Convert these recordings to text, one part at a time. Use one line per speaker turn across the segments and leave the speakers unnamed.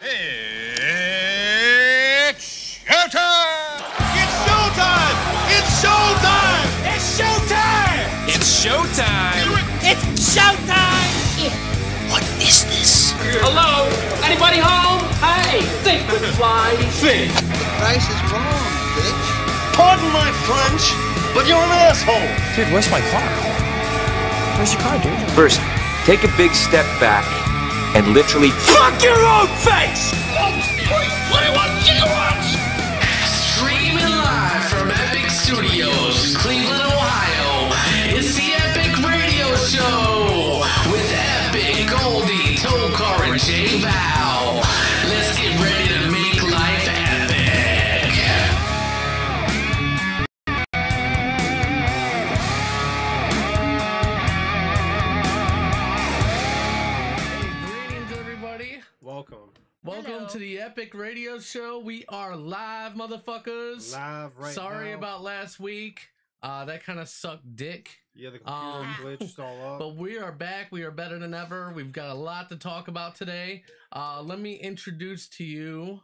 It's showtime! It's showtime! It's showtime! It's showtime!
It's showtime!
It's showtime!
What is this?
Hello? Anybody home? Hey, think fly, think.
The price is wrong, bitch.
Pardon my French, but you're an asshole!
Dude, where's my car? Where's your car, dude?
First, take a big step back and literally fuck your own face!
21 gigawatts!
Streaming live from Epic Studios, Cleveland, Ohio. It's the Epic Radio Show with Epic, Goldie, Tokar, and J Val. Let's get ready to make life epic.
Welcome to the Epic Radio Show. We are live, motherfuckers.
Live right
Sorry
now.
about last week. That kind of sucked dick.
Yeah, the computer glitched all up.
But we are back. We are better than ever. We've got a lot to talk about today. Let me introduce to you.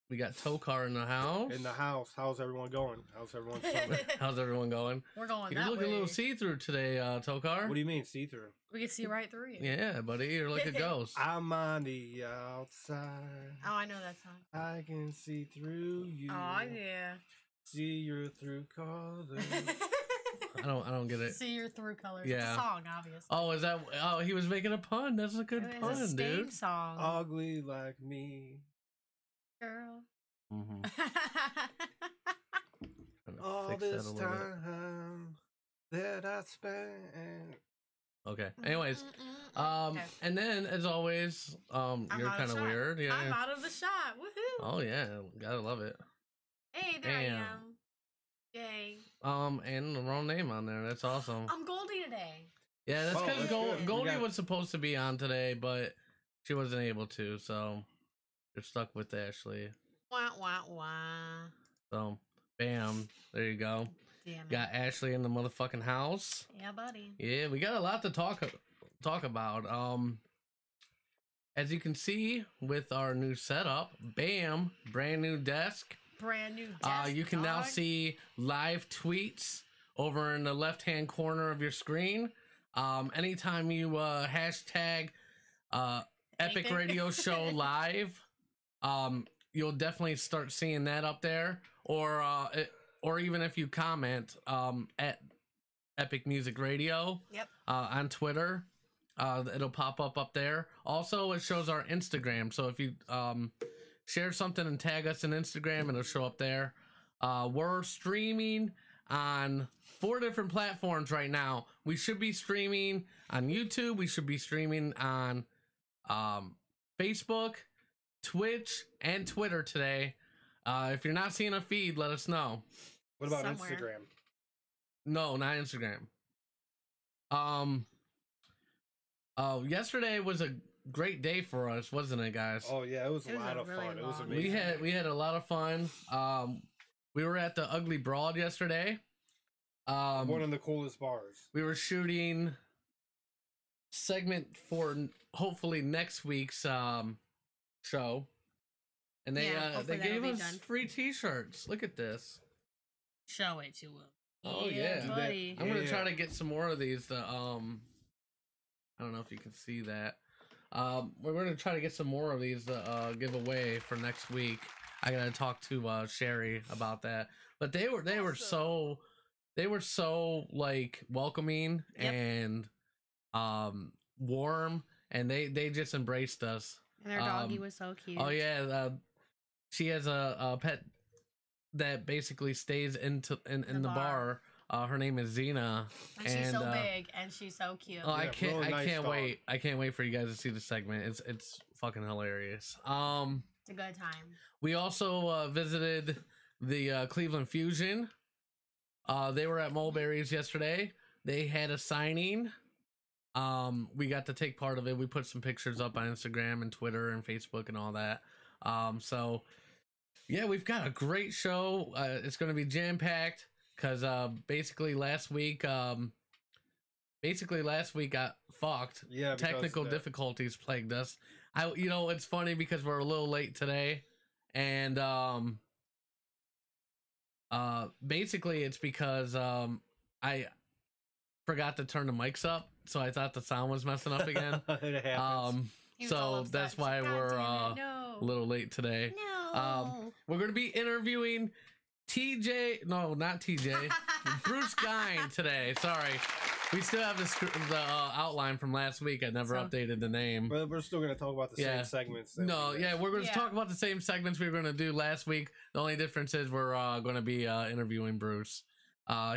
We got Tokar in the house.
In the house. How's everyone going? How's everyone summer?
How's everyone going?
We're going
You're
that
looking
way.
a little see-through today, Tokar.
What do you mean, see-through?
We can see right through you.
Yeah, buddy. You're like a ghost.
I'm on the outside.
Oh, I know that song.
I can see through you.
Oh, yeah.
See your through colors.
I don't get it.
See your through colors.
Yeah.
It's a song, obviously.
Oh, is that? Oh, he was making a pun. That's a good
It's
pun,
a stage
dude.
song.
Ugly like me.
Girl.
Mm-hmm.
All this time that I spent.
Okay. Anyways,
Okay.
and then as always, you're
out of
kind of
shot.
weird. Yeah.
I'm out of the shot. Woohoo.
Oh yeah, gotta love it.
Hey, there
Damn.
I am. Yay.
And the wrong name on there. That's awesome.
I'm Goldie today.
Yeah, that's
Oh,
because
that's good. We
Goldie
got-
was supposed to be on today, but she wasn't able to, so you're stuck with Ashley.
Wah, wah, wah.
So, bam, there you go.
Damn it.
Got Ashley in the motherfucking house.
Yeah, buddy.
Yeah, we got a lot to talk about. As you can see with our new setup, bam, brand new desk.
Brand new desk,
You can now
dog.
see live tweets over in the left-hand corner of your screen. Anytime you hashtag Epic
Anything?
Radio Show live, you'll definitely start seeing that up there. Or even if you comment at Epic Music Radio
Yep.
on Twitter, it'll pop up there. Also, it shows our Instagram. So if you share something and tag us on Instagram, it'll show up there. We're streaming on 4 different platforms right now. We should be streaming on YouTube. We should be streaming on Facebook, Twitch, and Twitter today. If you're not seeing a feed, let us know.
What about
Somewhere.
Instagram?
No, not Instagram. Yesterday was a great day for us, wasn't it, guys?
Oh yeah, it was a
It was
lot
a
of
really
fun. It was
long
amazing.
We had a lot of fun. We were at the Ugly Broad yesterday.
One of the coolest bars.
We were shooting segment for hopefully next week's show, and they
Yeah, hopefully
gave
that'll
us
be done.
free T-shirts. Look at this.
Show it to him.
Oh yeah,
buddy.
I'm gonna
Yeah.
try to get some more of these. I don't know if you can see that. We're gonna try to get some more of these to give away for next week. I gotta talk to Sherry about that. But they were so like welcoming
Yep.
and warm, and they just embraced us.
And their doggy was so cute.
Oh yeah, she has a pet that basically stays in the bar. Her name is Xena,
And she's so big and she's so cute.
Oh, I
Yeah,
can't
really nice dog.
wait. I can't wait for you guys to see the segment. It's fucking hilarious.
It's a good time.
We also visited the Cleveland Fusion. They were at Mulberry's yesterday. They had a signing. We got to take part of it. We put some pictures up on Instagram and Twitter and Facebook and all that. So yeah, we've got a great show. It's going to be jam-packed because basically last week got fucked.
Yeah, because
Technical
the-
difficulties plagued us. It's funny because we're a little late today, and basically it's because I forgot to turn the mics up, so I thought the sound was messing up again.
It happens.
So that's why we're a little late today.
No.
We're gonna be interviewing TJ. No, not TJ. Bruce Guynn today. Sorry. We still have the outline from last week. I never updated the name.
But we're still going to talk about the same segments.
We're going to talk about the same segments we were going to do last week. The only difference is we're going to be interviewing Bruce.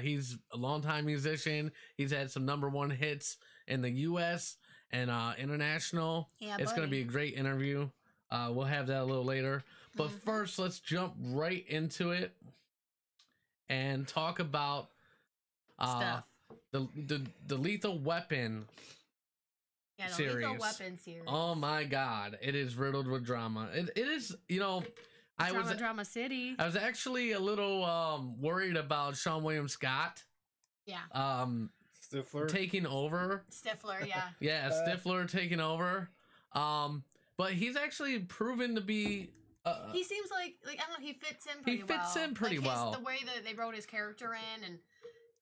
He's a longtime musician. He's had some #1 hits in the U.S. and international. Yeah, it's going to be a great interview. We'll have that a little later. But first, let's jump right into it and talk about
stuff.
The Lethal Weapon series.
Lethal Weapon series.
Oh my God, it is riddled with drama. It is, Drama City. I was actually a little worried about Sean William Scott.
Yeah.
Stifler
taking over.
Stifler, yeah.
Yeah, Stifler taking over. But he's actually proven to be.
He seems like I don't know. He fits in pretty well.
He fits in pretty well.
The way that they wrote his character in and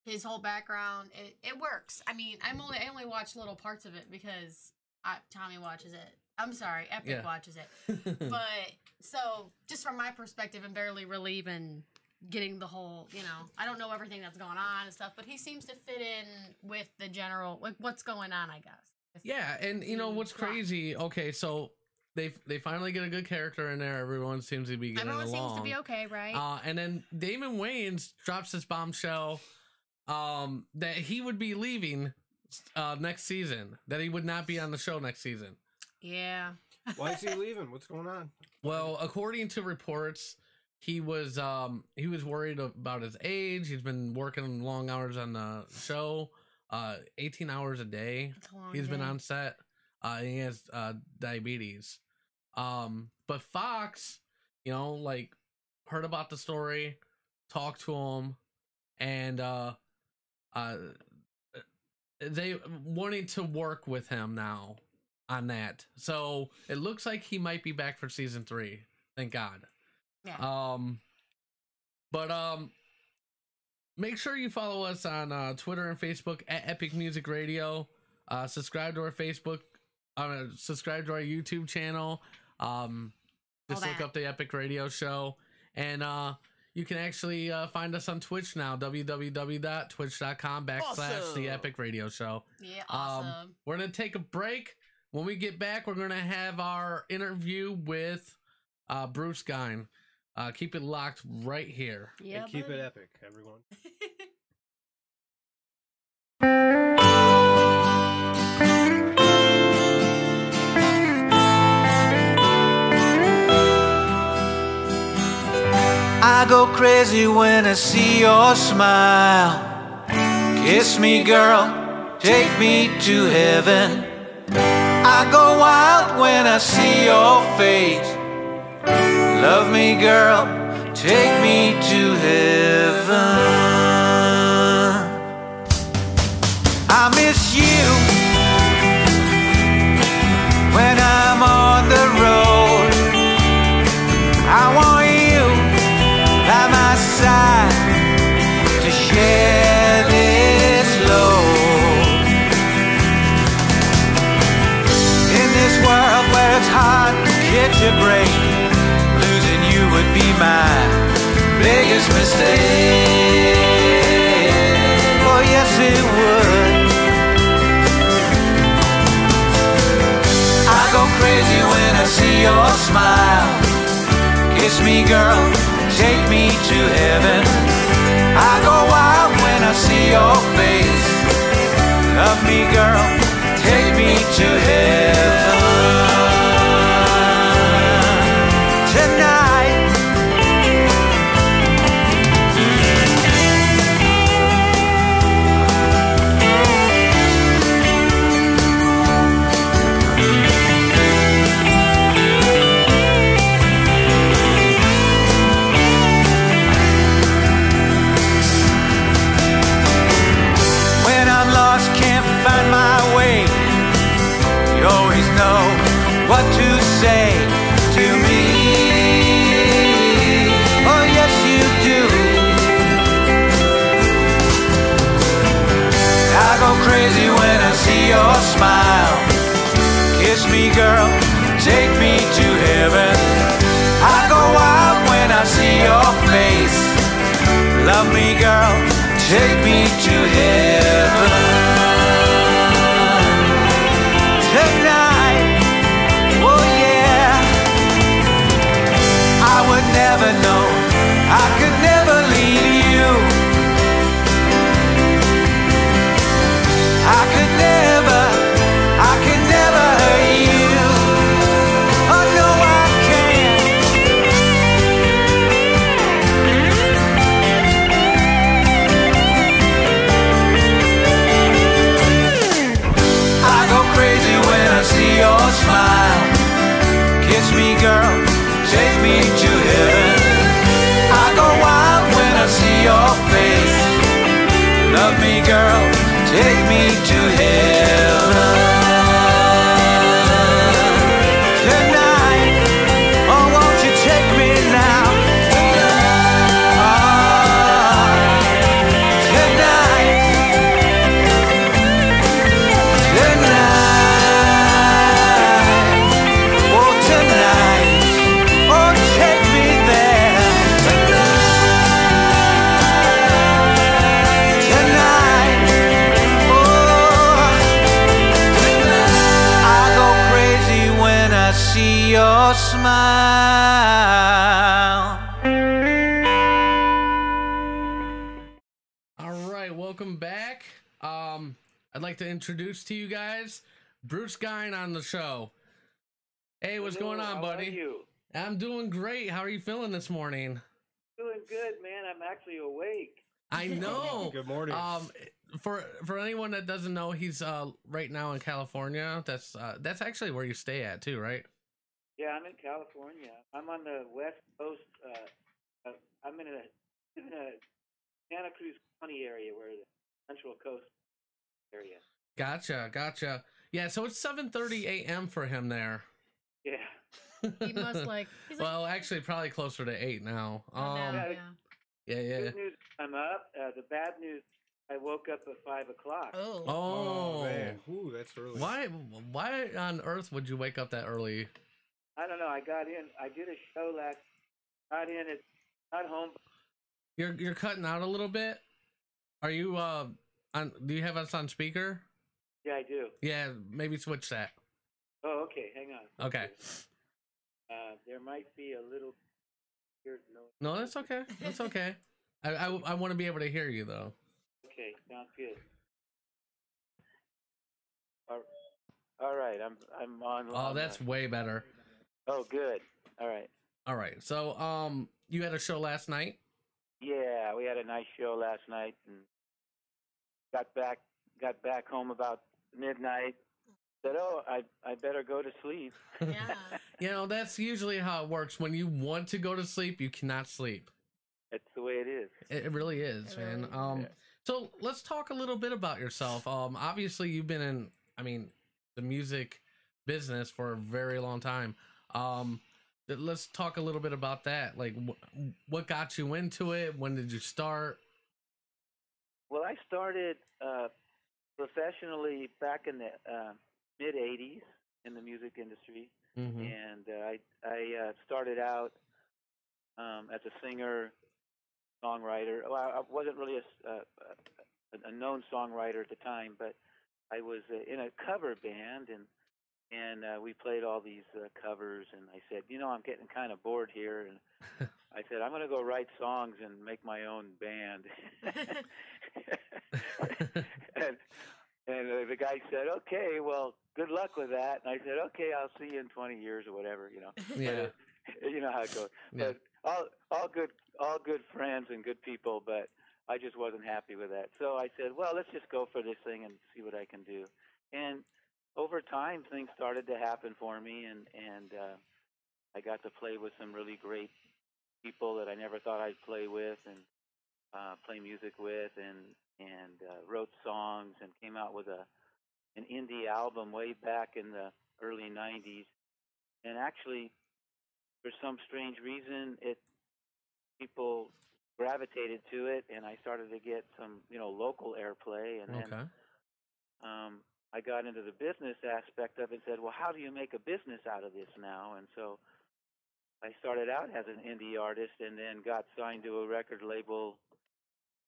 his whole background, it works. I mean, I only watch little parts of it because Tommy watches it. I'm sorry, Epic watches it. But so just from my perspective, I'm barely really even getting the whole. I don't know everything that's going on and stuff. But he seems to fit in with the general, like what's going on, I guess.
Yeah, and what's crazy? Okay, so they finally get a good character in there. Everyone seems to be getting along.
Everyone seems to be okay, right?
And then Damon Wayans drops this bombshell. That he would be leaving next season, that he would not be on the show next season.
Yeah.
Why is he leaving? What's going on?
Well, according to reports, he was worried about his age. He's been working long hours on the show, 18 hours a day. He's been on set. He has diabetes. But Fox, heard about the story, talked to him, and they wanting to work with him now on that. So it looks like he might be back for season 3. Thank God. Yeah. But make sure you follow us on Twitter and Facebook at Epic Music Radio. Subscribe to our Facebook. Subscribe to our YouTube channel. Just look up the Epic Radio Show. And you can actually find us on Twitch now, www.twitch.com/The Epic Radio Show.
Yeah, awesome.
We're going to take a break. When we get back, we're going to have our interview with Bruce Guynn. Keep it locked right here.
Yeah, and keep it epic, everyone.
I go crazy when I see your smile. Kiss me, girl, take me to heaven. I go wild when I see your face. Love me, girl, take me to heaven. I miss you when I'm on the road. I want you by my side to share this load. In this world where it's hard to catch a break, losing you would be my biggest mistake. Oh yes it would. I go crazy when I see your smile. Kiss me, girl, take me to heaven. I go wild when I see your face. Love me, girl, take me to heaven. Tonight. When I'm lost, can't find my way, you always know what to say to me. Oh yes you do. I go crazy when I see your smile. Kiss me girl, take me to heaven. I go wild when I see your face. Love me girl, take me to heaven. Tonight, oh yeah. I would never know, I could never leave you. I could never hurt you. Oh no I can't. I go crazy when I see your smile. Kiss me girl, take me to heaven. I go wild when I see your face. Love me girl, take me to heaven. Tonight, oh won't you take me now? Tonight, oh tonight, oh take me there. Tonight, oh, I go crazy when I see your smile.
All right, welcome back. I'd like to introduce to you guys Bruce Guynn on the show. Hey, what's going on, buddy?
How are you?
I'm doing great. How are you feeling this morning?
Doing good, man. I'm actually awake.
I know.
Good morning.
For anyone that doesn't know, he's right now in California. That's actually where you stay at too, right?
Yeah, I'm in California. I'm on the west coast. I'm in a Santa Cruz County area, where the Central Coast area.
Gotcha. Yeah, so it's 7:30 a.m. for him there.
Yeah.
He must like. He's
Well, actually, probably closer to 8 now.
yeah.
Yeah.
Good news, I'm up. The bad news, I woke up at 5 o'clock.
Oh
man. Ooh, that's early.
Why on earth would you wake up that early?
I don't know. I got in. I did a show last. Got in at. Got home.
You're cutting out a little bit. Are you on? Do you have us on speaker?
Yeah, I do.
Yeah, maybe switch that.
Oh, okay. Hang on.
Okay.
There might be a little weird noise.
No, that's okay. That's okay. I want to be able to hear you though.
Okay, sounds good. All right, I'm on.
Oh, that's way better.
Oh, good. All right.
All right. So, you had a show last night?
Yeah, we had a nice show last night, and got back home about midnight. Said, "Oh, I better go to sleep."
Yeah.
You know, that's usually how it works. When you want to go to sleep, you cannot sleep.
That's the way it is.
It really is, man. So let's talk a little bit about yourself. Obviously you've been in, the music business for a very long time. Let's talk a little bit about that. Like, what got you into it? When did you start?
Well, I started professionally back in the mid '80s in the music industry, and I started out as a singer, songwriter. Well, I wasn't really a known songwriter at the time, but I was in a cover band, and we played all these covers. And I said, I'm getting kind of bored here, and I said, I'm going to go write songs and make my own band. and the guy said, okay, well, good luck with that. And I said, okay, I'll see you in 20 years or whatever,
Yeah.
But, you know how it goes.
Yeah.
But all good friends and good people, but I just wasn't happy with that. So I said, well, let's just go for this thing and see what I can do. And over time, things started to happen for me, and I got to play with some really great people that I never thought I'd play with and play music with, and wrote songs and came out with an indie album way back in the early '90s and actually, for some strange reason, people gravitated to it, and I started to get some, local airplay, and then I got into the business aspect of it and said, well, how do you make a business out of this now? And so I started out as an indie artist and then got signed to a record label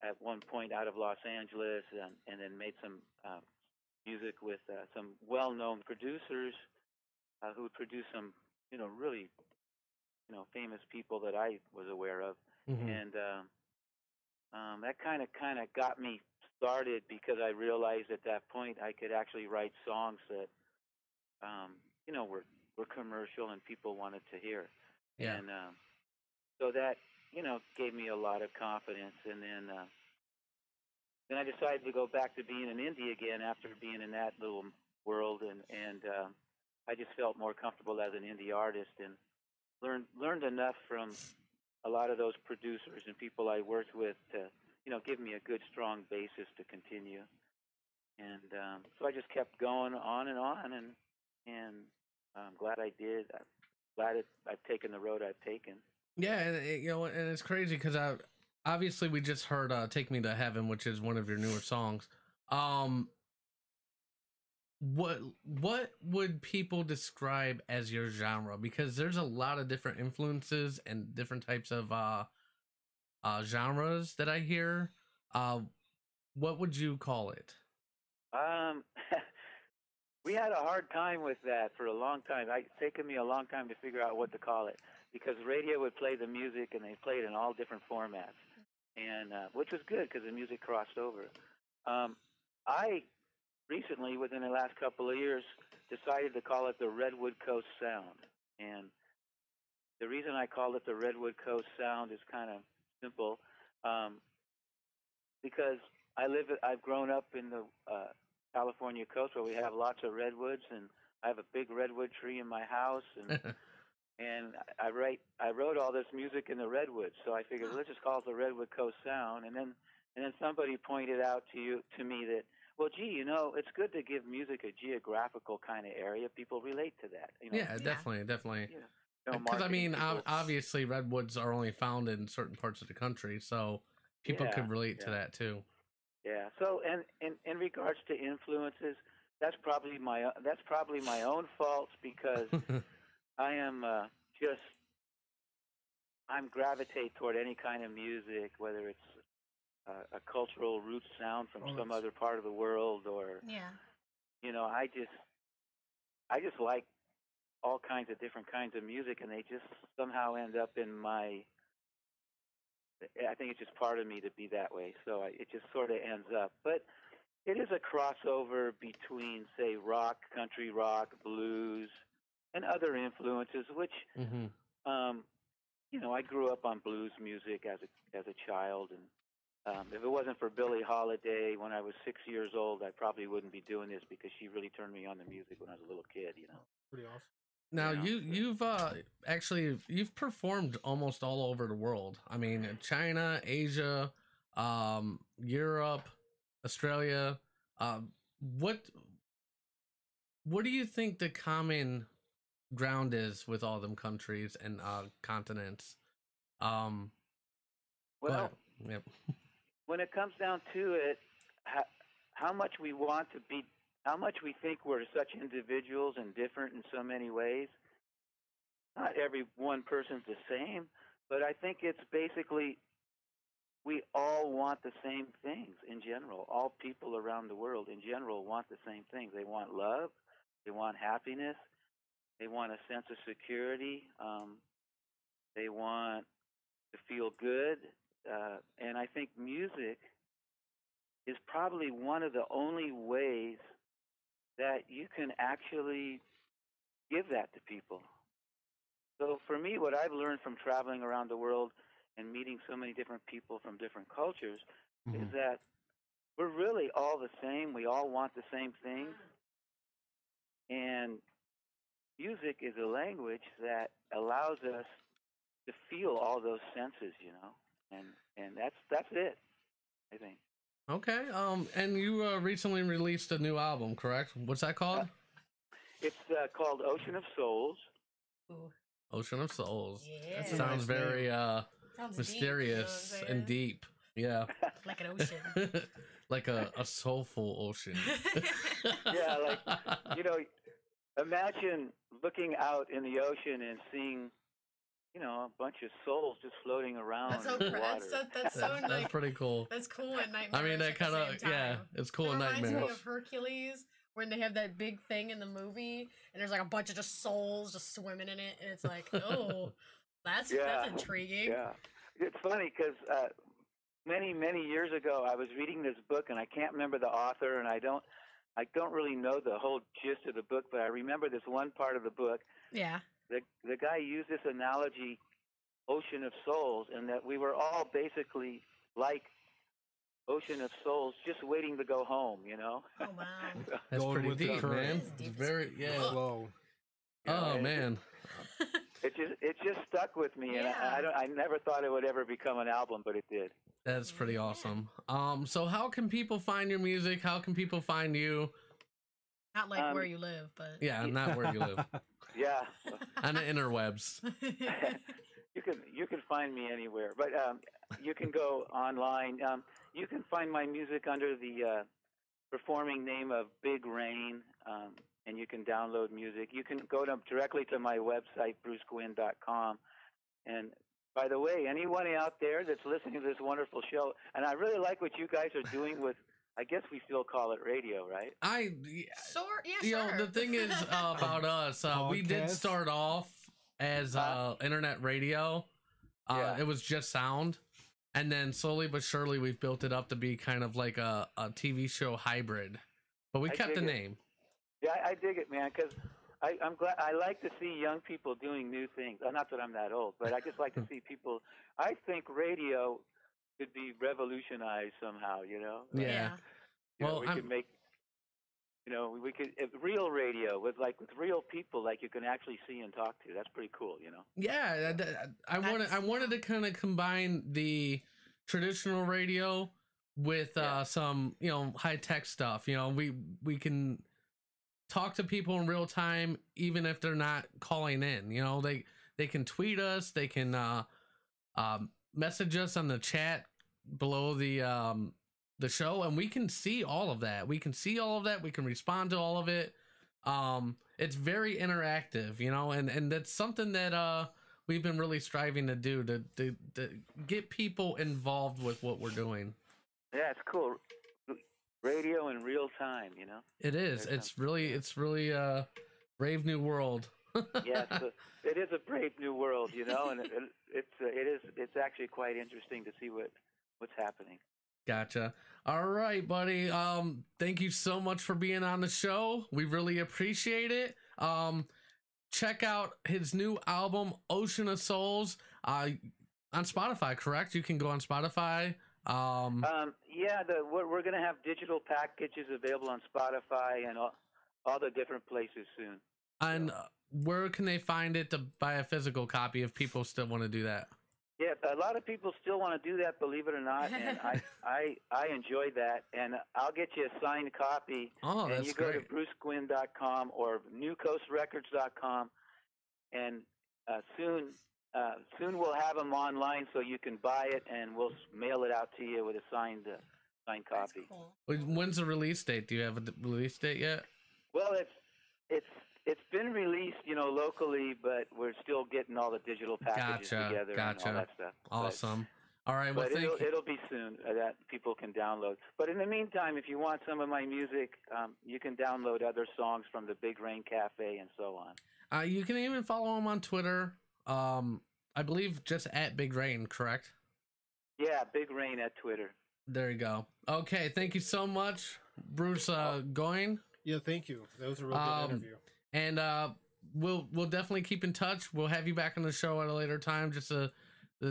at one point out of Los Angeles, and then made some music with some well-known producers who would produce some, really, famous people that I was aware of. And that kind of got me started, because I realized at that point I could actually write songs that, were commercial and people wanted to hear.
Yeah.
And so that, gave me a lot of confidence. And then I decided to go back to being an indie again after being in that little world, and I just felt more comfortable as an indie artist, and learned enough from a lot of those producers and people I worked with to, give me a good, strong basis to continue. And so I just kept going on, and I'm glad I did. I'm glad I've taken the road I've taken.
Yeah, and and it's crazy because obviously we just heard "Take Me to Heaven," which is one of your newer songs. What would people describe as your genre? Because there's a lot of different influences and different types of genres that I hear. What would you call it?
We had a hard time with that for a long time. It's taken me a long time to figure out what to call it, because radio would play the music and they played in all different formats, and which was good because the music crossed over. I recently, within the last couple of years, decided to call it the Redwood Coast Sound. And the reason I called it the Redwood Coast Sound is kind of simple, because I've grown up in the California coast where we have lots of redwoods, and I have a big redwood tree in my house, and and I wrote all this music in the redwoods. So I figured, let's just call it the Redwood Coast Sound. And then somebody pointed out to me that, well, gee, it's good to give music a geographical kind of area. People relate to that.
Yeah, definitely.
Yeah.
Because obviously redwoods are only found in certain parts of the country, so people could relate to that too.
Yeah. So, and in regards to influences, that's probably my own fault, because I am I'm gravitate toward any kind of music, whether it's a cultural root sound from some other part of the world, or I just like all kinds of different kinds of music, and they just somehow end up in my. I think it's just part of me to be that way, so it just sort of ends up. But it is a crossover between, say, rock, country rock, blues, and other influences, which, I grew up on blues music as a child, and if it wasn't for Billie Holiday when I was 6 years old, I probably wouldn't be doing this, because she really turned me on to music when I was a little kid.
Pretty awesome.
Now you've performed almost all over the world. I mean, China, Asia, Europe, Australia. What do you think the common ground is with all them countries and continents?
Well,
yep.
When it comes down to it, how much we want to be. How much we think we're such individuals and different in so many ways. Not every one person's the same, but I think it's basically we all want the same things in general. All people around the world in general want the same things. They want love. They want happiness. They want a sense of security. They want to feel good. And I think music is probably one of the only ways that you can actually give that to people. So for me, what I've learned from traveling around the world and meeting so many different people from different cultures is that we're really all the same. We all want the same things. And music is a language that allows us to feel all those senses, and that's it, I think.
Okay. And you recently released a new album, correct? What's that called?
It's called Ocean of Souls,
Ooh.
Ocean of Souls.
Yeah.
That sounds very
sounds
mysterious
deep, you know
and deep. Yeah.
Like an ocean.
Like a soulful ocean.
Yeah, like, you know, imagine looking out in the ocean and seeing, you know, a bunch of souls just floating around
That's so,
in the water.
That's pretty cool.
That's cool in Nightmares.
I mean, that kind of, yeah, it's cool in
Nightmares. It reminds me
Nightmares.
of Hercules, when they have that big thing in the movie, and there's like a bunch of just souls just swimming in it, and it's like, oh, that's intriguing.
Yeah, it's funny because many years ago I was reading this book, and I can't remember the author, and I don't really know the whole gist of the book, but I remember this one part of the book.
Yeah.
The guy used this analogy, ocean of souls, and that we were all basically like ocean of souls just waiting to go home, you know?
Oh, wow.
That's pretty deep, man. It's very,
slow.
Oh, man.
It just stuck with me, and I never thought it would ever become an album, but it did.
That's pretty awesome. So how can people find your music? How can people find you?
Not like where you live, but
yeah, not where you live.
Yeah.
On the interwebs.
You can find me anywhere, but you can go online. You can find my music under the performing name of Big Rain, and you can download music. You can go directly to my website, bruceguynn.com. And by the way, anyone out there that's listening to this wonderful show, and I really like what you guys are doing with, I guess we still call it radio, right?
You know, the thing is about us, we did start off as internet radio. It was just sound. And then slowly but surely we've built it up to be kind of like a TV show hybrid. But we kept the name.
Yeah, I dig it, man, because I'm glad. I like to see young people doing new things. Not that I'm that old, but I just like to see people. I think radio could be revolutionized somehow, you know?
Yeah.
We could make, you know, we could real radio with real people, like you can actually see and talk to. That's pretty cool, you know.
Yeah, I wanted to kind of combine the traditional radio with some, you know, high tech stuff. You know, we can talk to people in real time, even if they're not calling in. You know, they can tweet us, they can message us on the chat below the show, and we can see all of that. We can respond to all of it. It's very interactive, you know, and that's something that we've been really striving to do, to get people involved with what we're doing.
Yeah, it's cool. Radio in real time, you know.
It is. It's really brave new world.
Yeah, it is a brave new world, you know, and it's actually quite interesting to see what's happening.
Gotcha. All right, buddy. Thank you so much for being on the show. We really appreciate it. Check out his new album, Ocean of Souls, on Spotify, correct? You can go on Spotify.
Yeah, we're going to have digital packages available on Spotify and all the different places soon.
And where can they find it to buy a physical copy if people still want to do that?
Yeah, a lot of people still want to do that, believe it or not, and I enjoy that. And I'll get you a signed copy.
Oh, that's
and you go
great.
to bruceguynn.com or newcoastrecords.com, and soon we'll have them online so you can buy it, and we'll mail it out to you with a signed copy.
Cool.
When's the release date? Do you have a release date yet?
Well, it's been released, you know, locally, but we're still getting all the digital packages together and all that stuff.
Awesome. All right, well,
it'll be soon that people can download. But in the meantime, if you want some of my music, you can download other songs from the Big Rain Cafe and so on.
You can even follow him on Twitter. I believe just at Big Rain, correct?
Yeah, Big Rain at Twitter.
There you go. Okay, thank you so much, Bruce Guynn.
Yeah, thank you. That was a real good interview.
And we'll definitely keep in touch. We'll have you back on the show at a later time just to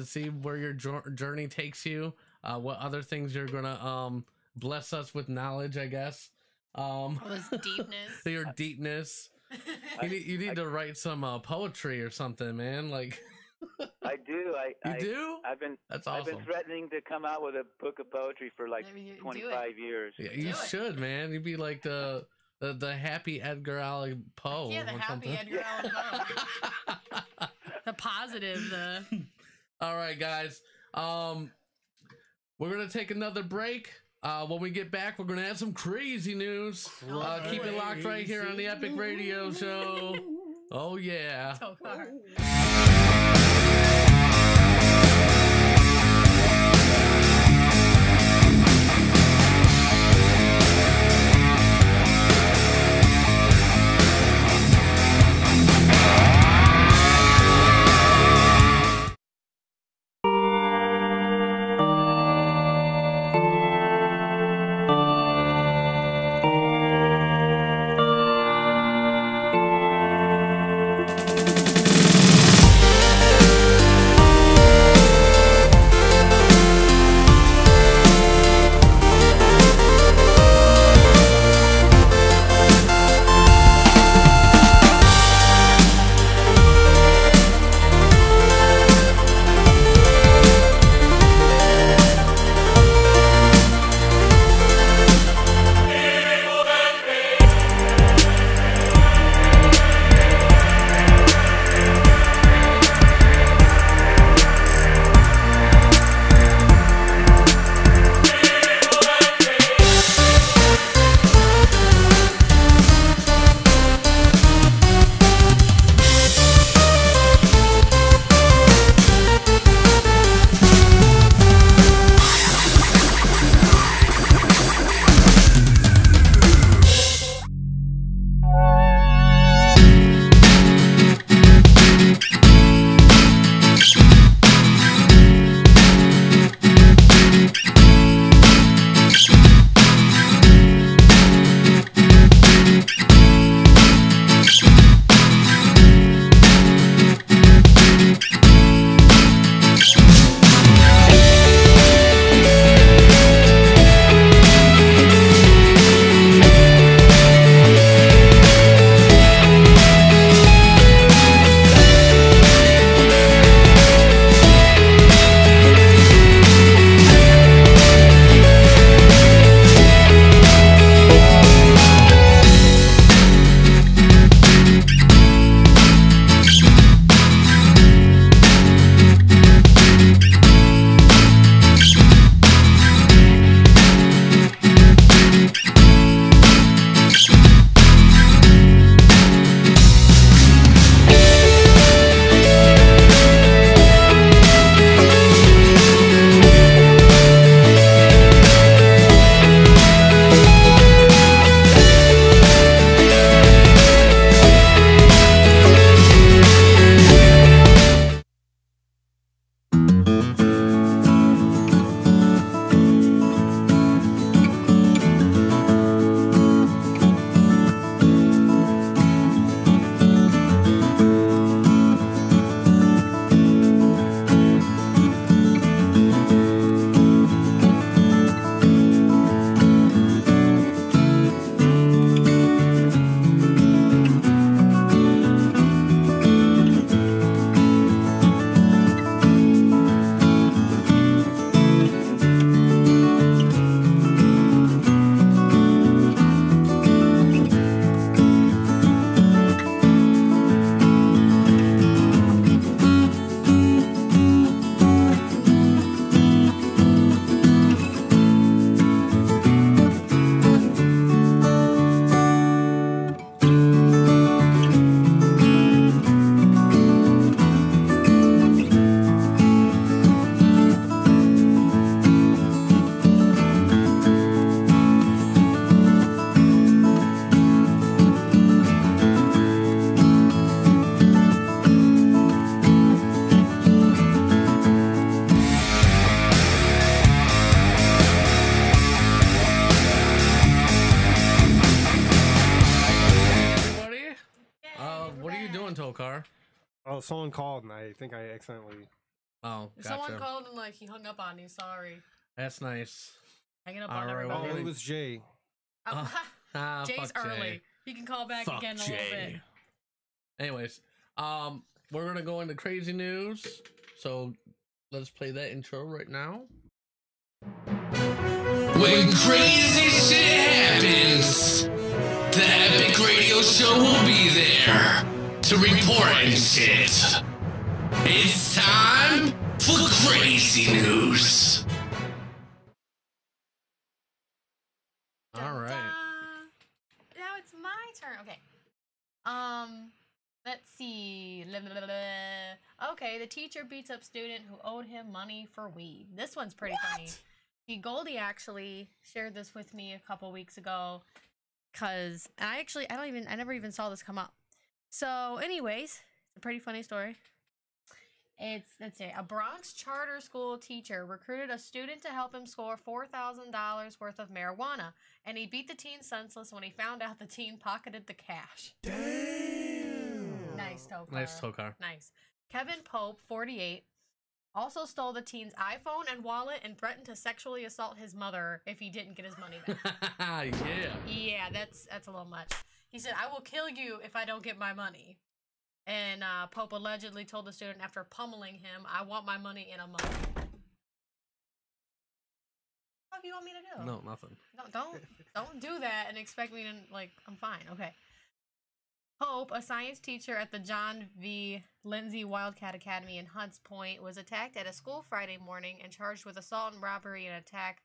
see where your journey takes you. What other things you're gonna bless us with knowledge, I guess.
This deepness.
Your deepness. You need to write some poetry or something, man. Like
I do.
You do? That's awesome.
I've been threatening to come out with a book of poetry for like 25 years.
Yeah, you should, man. You'd be like the happy Edgar Allan Poe.
Yeah, the happy Edgar Allan Poe. positive.
All right, guys. We're gonna take another break. When we get back, we're gonna have some crazy news. Keep it locked right here on the Epic Radio Show. Oh yeah.
Tokar.
Tokar?
Oh, someone called and I think I accidentally.
Oh, gotcha.
Someone called and like he hung up on you. Sorry.
That's nice.
Hanging up on everybody.
Oh, it was Jay.
Jay's early. He can call back again in a little bit.
Anyways, we're gonna go into crazy news. So let's play that intro right now.
When crazy shit happens, the Epic Radio Show will be there to report and shit. It's time for crazy news.
All right.
Now it's my turn. Okay. Let's see. Okay, the teacher beats up student who owed him money for weed. This one's pretty funny. See, Goldie actually shared this with me a couple weeks ago, cause I never even saw this come up. So, anyways, it's a pretty funny story. Let's see, a Bronx charter school teacher recruited a student to help him score $4,000 worth of marijuana, and he beat the teen senseless when he found out the teen pocketed the cash. Damn! Nice, Tokar.
Nice, Tokar.
Nice. Kevin Pope, 48, also stole the teen's iPhone and wallet and threatened to sexually assault his mother if he didn't get his money back.
Yeah.
Yeah, that's a little much. He said, "I will kill you if I don't get my money." And Pope allegedly told the student after pummeling him, "I want my money in a month." What do you want me to do?
No, nothing.
Don't do that and expect me to, like, I'm fine. Okay. Pope, a science teacher at the John V. Lindsay Wildcat Academy in Hunts Point, was attacked at a school Friday morning and charged with assault and robbery and attack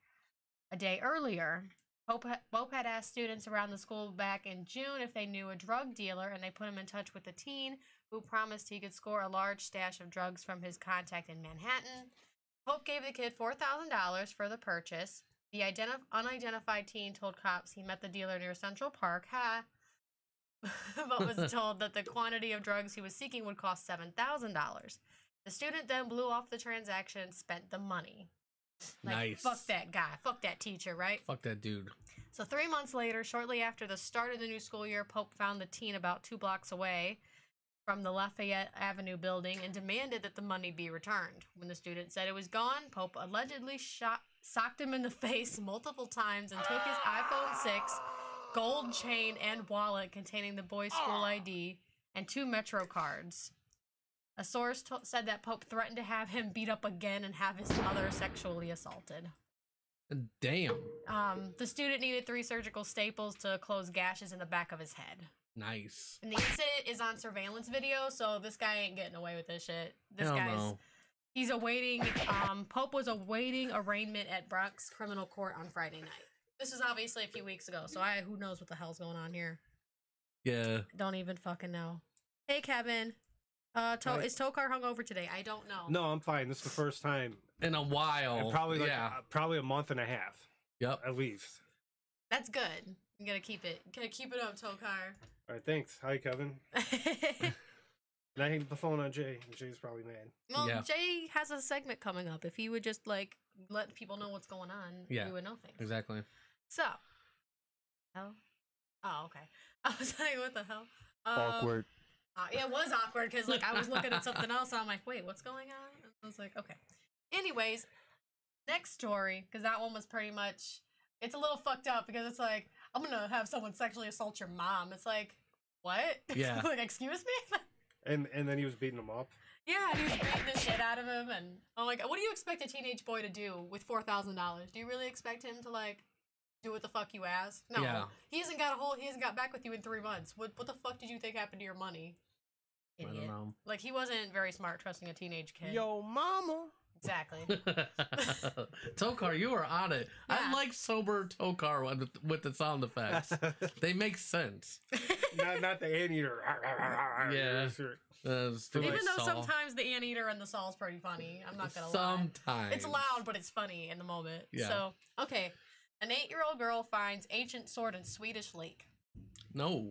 a day earlier. Pope had asked students around the school back in June if they knew a drug dealer, and they put him in touch with a teen who promised he could score a large stash of drugs from his contact in Manhattan. Pope gave the kid $4,000 for the purchase. The unidentified teen told cops he met the dealer near Central Park, but was told that the quantity of drugs he was seeking would cost $7,000. The student then blew off the transaction and spent the money. Like,
nice.
Fuck that guy. Fuck that teacher, right?
Fuck that dude.
So 3 months later, shortly after the start of the new school year, Pope found the teen about 2 blocks away from the Lafayette Avenue building and demanded that the money be returned. When the student said it was gone, Pope allegedly socked him in the face multiple times and took his iPhone 6, gold chain, and wallet containing the boy's school ID and 2 Metro cards. A source said that Pope threatened to have him beat up again and have his mother sexually assaulted.
Damn.
The student needed 3 surgical staples to close gashes in the back of his head.
Nice.
And the incident is on surveillance video, so this guy ain't getting away with this shit. He's awaiting, Pope was awaiting arraignment at Bronx Criminal Court on Friday night. This was obviously a few weeks ago, so who knows what the hell's going on here.
Yeah.
Don't even fucking know. Hey, Kevin. Is Tokar hungover today? I don't know.
No, I'm fine. This is the first time
in a while.
And probably probably a month and a half.
Yep.
At least.
That's good. You gotta keep it. Gotta keep it up, Tokar.
All right, thanks. Hi, Kevin. And I hang the phone on Jay. Jay's probably mad.
Well, yeah. Jay has a segment coming up. If he would just, like, let people know what's going on, we would know things.
Exactly.
So. Oh, okay. I was like, what the hell?
Awkward.
Yeah, it was awkward because, like, I was looking at something else and I'm like, wait, what's going on? And I was like, okay. Anyways, next story, because that one was pretty much, it's a little fucked up because it's like, I'm gonna have someone sexually assault your mom. It's like, what?
Yeah.
Like, excuse me?
And then he was beating him up.
Yeah, and he was beating the shit out of him, and I'm like, what do you expect a teenage boy to do with $4,000? Do you really expect him to, like, do what the fuck you asked? No. Yeah. He hasn't got back with you in 3 months. What the fuck did you think happened to your money? Idiot. I don't know. Like, he wasn't very smart trusting a teenage kid.
Yo, mama.
Exactly.
Tokar, you are on it. Yeah. I like sober Tokar with the sound effects. They make sense.
not the anteater.
Yeah.
Even though sometimes the anteater and the saw is pretty funny. I'm not gonna lie.
Sometimes.
It's loud, but it's funny in the moment. Yeah. So, okay. An 8-year-old girl finds ancient sword in Swedish lake.
No.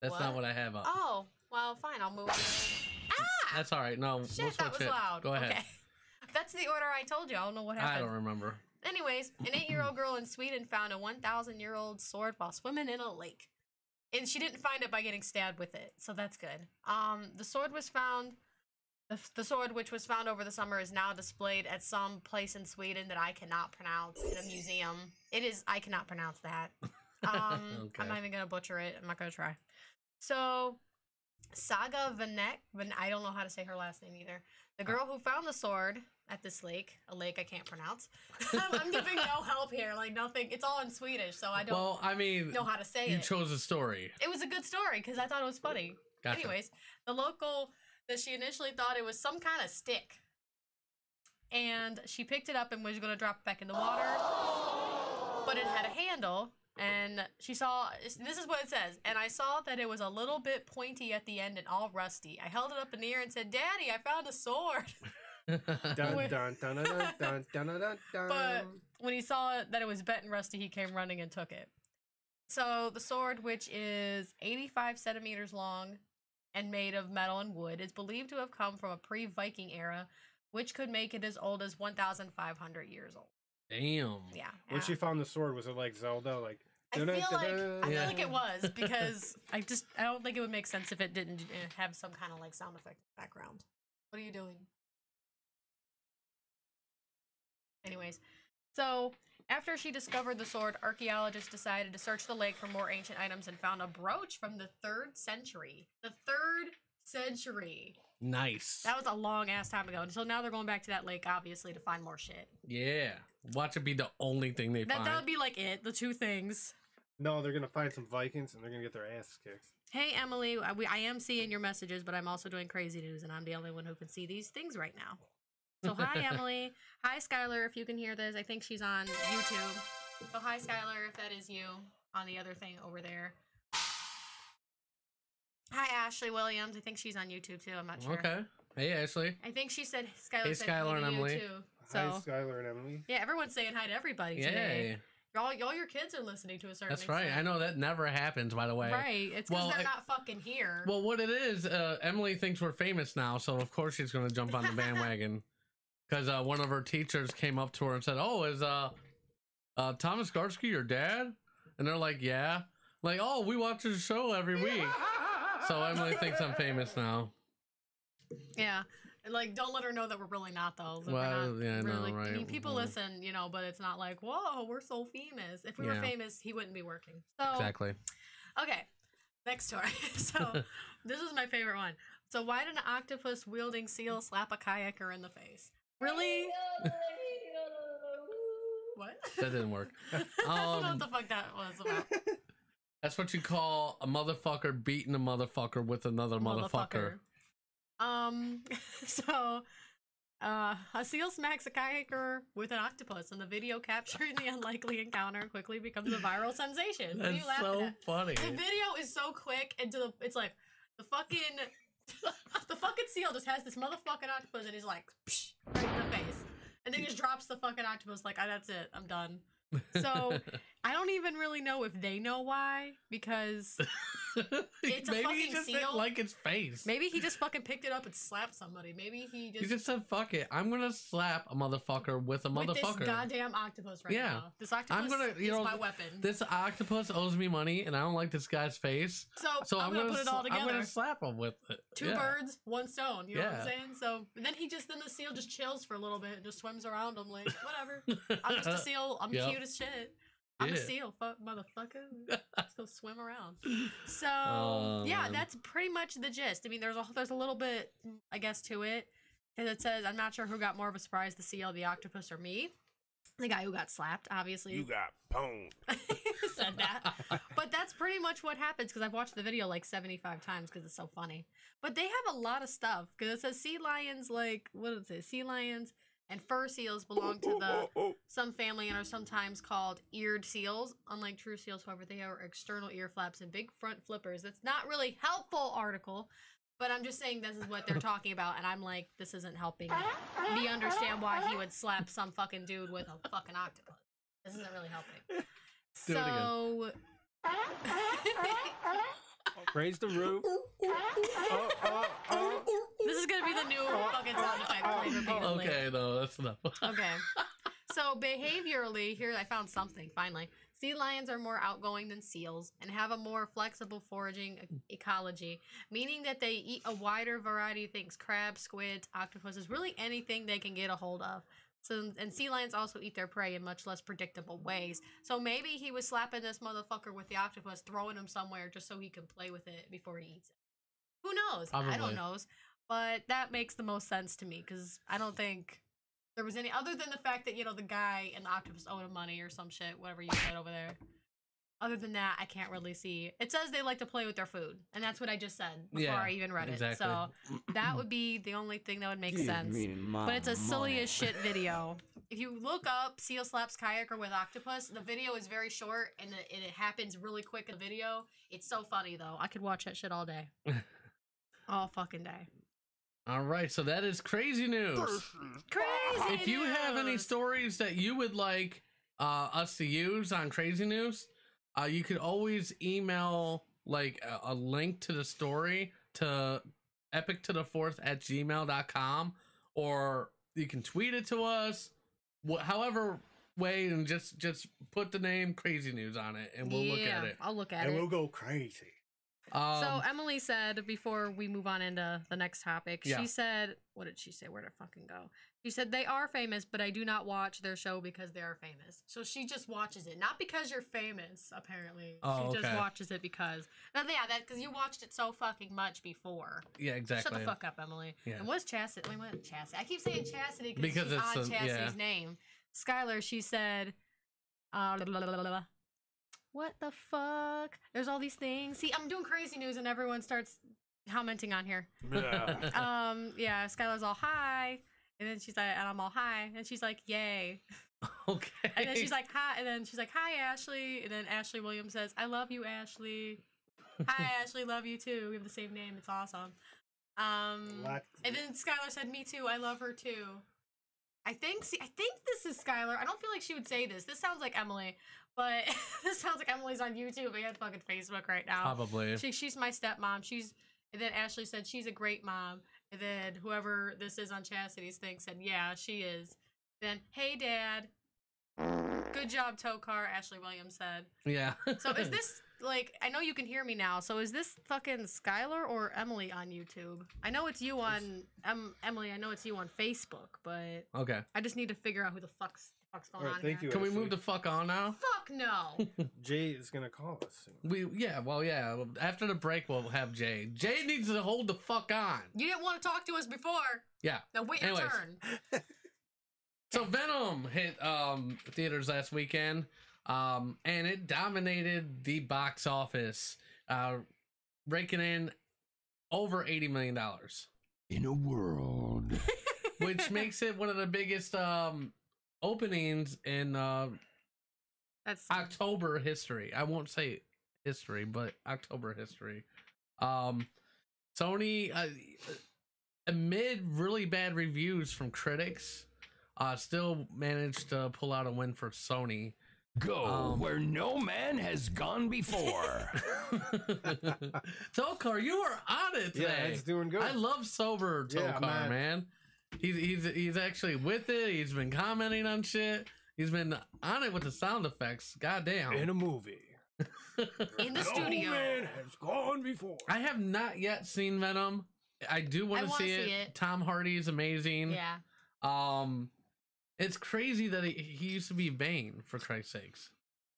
That's not what I have up.
Oh. Well, fine. I'll move it. Ah!
That's all right. No.
Shit, that was loud.
Go ahead.
Okay. That's the order I told you. I don't know what happened.
I don't remember.
Anyways, an 8-year-old girl in Sweden found a 1,000-year-old sword while swimming in a lake. And she didn't find it by getting stabbed with it, so that's good. The sword was found... The sword, which was found over the summer, is now displayed at some place in Sweden that I cannot pronounce in a museum. I cannot pronounce that. Okay. I'm not even going to butcher it. I'm not going to try. So... Saga Vanek, I don't know how to say her last name either. The girl who found the sword at this lake, a lake I can't pronounce. I'm giving no help here, like nothing. It's all in Swedish, so I don't know how to say it.
You chose a story.
It was a good story because I thought it was funny.
Gotcha.
Anyways, the local that she initially thought it was some kind of stick. And she picked it up and was going to drop it back in the water. But it had a handle. And she saw, this is what it says, and I saw that it was a little bit pointy at the end and all rusty. I held it up in the air and said, Daddy, I found a sword.
Dun, dun, dun, dun, dun, dun, dun, dun, dun.
But when he saw that it was bent and rusty, he came running and took it. So the sword, which is 85 centimeters long and made of metal and wood, is believed to have come from a pre-Viking era, which could make it as old as 1,500 years old.
Damn.
Yeah.
When she found the sword, was it like Zelda? Like
I feel like it was, because I don't think it would make sense if it didn't have some kind of like sound effect background. What are you doing? Anyways, so after she discovered the sword, archaeologists decided to search the lake for more ancient items and found a brooch from the 3rd century. The 3rd century.
Nice.
That was a long ass time ago. So now they're going back to that lake, obviously, to find more shit.
Yeah. Watch it be the only thing they find.
That would be like it, the two things.
No, they're gonna find some Vikings and they're gonna get their ass kicked.
Hey, Emily, I am seeing your messages, but I'm also doing crazy news, and I'm the only one who can see these things right now. So hi, Emily. Hi, Skylar, if you can hear this. I think she's on YouTube. So hi, Skylar, if that is you on the other thing over there. Hi, Ashley Williams. I think she's on YouTube, too. I'm not sure.
Okay. Hey, Ashley.
I think she said Skylar
Hey,
said
Skylar
hey
and
to you,
Emily.
too.
Hi,
So,
Skylar and Emily.
yeah, everyone's saying hi to everybody today. All your kids are listening to a certain
That's right. I know that never happens, by the way.
Right. It's because they're not fucking here.
Well, what it is, Emily thinks we're famous now, so of course she's going to jump on the bandwagon. Because one of her teachers came up to her and said, oh, is Thomas Garsky your dad? And they're like, yeah. Like, oh, we watch his show every week. So Emily thinks I'm famous now.
Yeah. Like, don't let her know that we're really not, though.
Well, yeah, I know, right.
I mean, people listen, you know, but it's not like, whoa, we're so famous. If we were famous, he wouldn't be working. So,
exactly.
Okay, next story. So, this is my favorite one. So, why did an octopus-wielding seal slap a kayaker in the face? Really? What?
That didn't work.
I don't know what the fuck that was about.
That's what you call a motherfucker beating a motherfucker with another motherfucker.
So, a seal smacks a kayaker with an octopus, and the video capturing the unlikely encounter quickly becomes a viral sensation. What are you
That's
laughing
so
at?
funny.
The video is so quick, and it's like the fucking seal just has this motherfucking octopus, and he's like, psh, right in the face, and then he just drops the fucking octopus like, that's it, I'm done. So I don't even really know if they know why, because it's a
Maybe
fucking
he just
seal.
didn't like his face.
Maybe he just fucking picked it up and slapped somebody. Maybe he just
said, fuck it. I'm going to slap a motherfucker with a motherfucker.
This goddamn octopus right now. This octopus is my weapon.
This octopus owes me money, and I don't like this guy's face.
So I'm going to put it all together.
I'm going to slap him with it.
Two birds, one stone. You know what I'm saying? So then the seal just chills for a little bit and just swims around him like, whatever. I'm just a seal. I'm cute as shit. I'm a seal, motherfucker. Let's go swim around. So yeah, that's pretty much the gist. I mean, there's a little bit, I guess, to it, and it says, I'm not sure who got more of a surprise, the seal, the octopus, or me. The guy who got slapped, obviously.
You got pwned.
Said that. But that's pretty much what happens, because I've watched the video like 75 times because it's so funny. But they have a lot of stuff, because it says sea lions, like, what does it say? Sea lions and fur seals belong to some family and are sometimes called eared seals. Unlike true seals, however, they have external ear flaps and big front flippers. That's not really helpful article, but I'm just saying this is what they're talking about, and I'm like, this isn't helping me understand why he would slap some fucking dude with a fucking octopus. This isn't really helping. So...
Raise the roof.
This is gonna be the new fucking sound effect.
Okay, no, that's enough.
Okay. So behaviorally, here I found something, finally. Sea lions are more outgoing than seals and have a more flexible foraging ecology, meaning that they eat a wider variety of things: crabs, squids, octopuses, really anything they can get a hold of. So, and sea lions also eat their prey in much less predictable ways. So maybe he was slapping this motherfucker with the octopus, throwing him somewhere just so he can play with it before he eats it. Who knows?
Probably.
I don't know. But that makes the most sense to me, because I don't think there was any, other than the fact that, you know, the guy and the octopus owed him money or some shit, whatever you said over there. Other than that, I can't really see. It says they like to play with their food, and that's what I just said before I even read it. So that would be the only thing that would make sense. But it's a silly as shit video. If you look up Seal Slaps Kayaker with Octopus, the video is very short, and it happens really quick in the video. It's so funny, though. I could watch that shit all day. All fucking day.
All right, so that is crazy news.
Crazy
If you have any stories that you would like us to use on Crazy News, you could always email like a link to the story to epictothefourth@gmail.com, or you can tweet it to us, however way, and just put the name Crazy News on it, and we'll look at it.
I'll look at it.
And we'll go crazy.
So Emily said, before we move on into the next topic,
Yeah.
she said, what did she say? Where'd it fucking go? She said, they are famous, but I do not watch their show because they are famous. So she just watches it. Not because you're famous, apparently.
Oh,
she just
okay.
watches it because... Yeah, because you watched it so fucking much before.
Yeah, exactly.
Shut the fuck up, Emily.
Yeah.
And what's Chastity? Wait, what? Chastity? I keep saying Chastity
Because
she's
it's
on Chastity's name. Skylar, she said... what the fuck? There's all these things. See, I'm doing Crazy News and everyone starts commenting on here. Yeah, Skylar's all hi. And then she's like, and I'm all hi. And she's like, yay.
Okay.
And then she's like, hi. And then she's like, hi, Ashley. And then Ashley Williams says, I love you, Ashley. Hi, Ashley. Love you too. We have the same name. It's awesome. And then Skylar said, me too. I love her too. I think this is Skylar. I don't feel like she would say this. This sounds like Emily, but this sounds like Emily's on YouTube and fucking Facebook right now.
Probably.
She's my stepmom. And then Ashley said she's a great mom. And then whoever this is on Chastity's thing said, yeah, she is. Then, hey, Dad. Good job, Tokar, Ashley Williams said.
Yeah.
So is this, like, I know you can hear me now, so is this fucking Skylar or Emily on YouTube? I know it's you on, Emily, I know it's you on Facebook, but
Okay.
I just need to figure out who the fuck's going on
thank
here.
you.
Can we move the fuck on now?
Fuck no.
Jay is gonna call us soon.
After the break, we'll have Jay. Jay needs to hold the fuck on.
You didn't want to talk to us before.
Yeah.
Now wait your
Anyways.
turn.
So Venom hit theaters last weekend, and it dominated the box office, raking in over $80 million.
In a world.
Which makes it one of the biggest openings in October history. I won't say history, but October history. Sony, amid really bad reviews from critics, still managed to pull out a win for Sony.
Go where no man has gone before.
Tokar, you are on it today.
Yeah, it's doing good.
I love sober Tokar, man. He's actually with it. He's been commenting on shit. He's been on it with the sound effects. Goddamn.
In a movie.
In the studio.
No man has gone before.
I have not yet seen Venom. I do want to see it. Tom Hardy is amazing.
Yeah.
It's crazy that he used to be Bane, for Christ's sakes.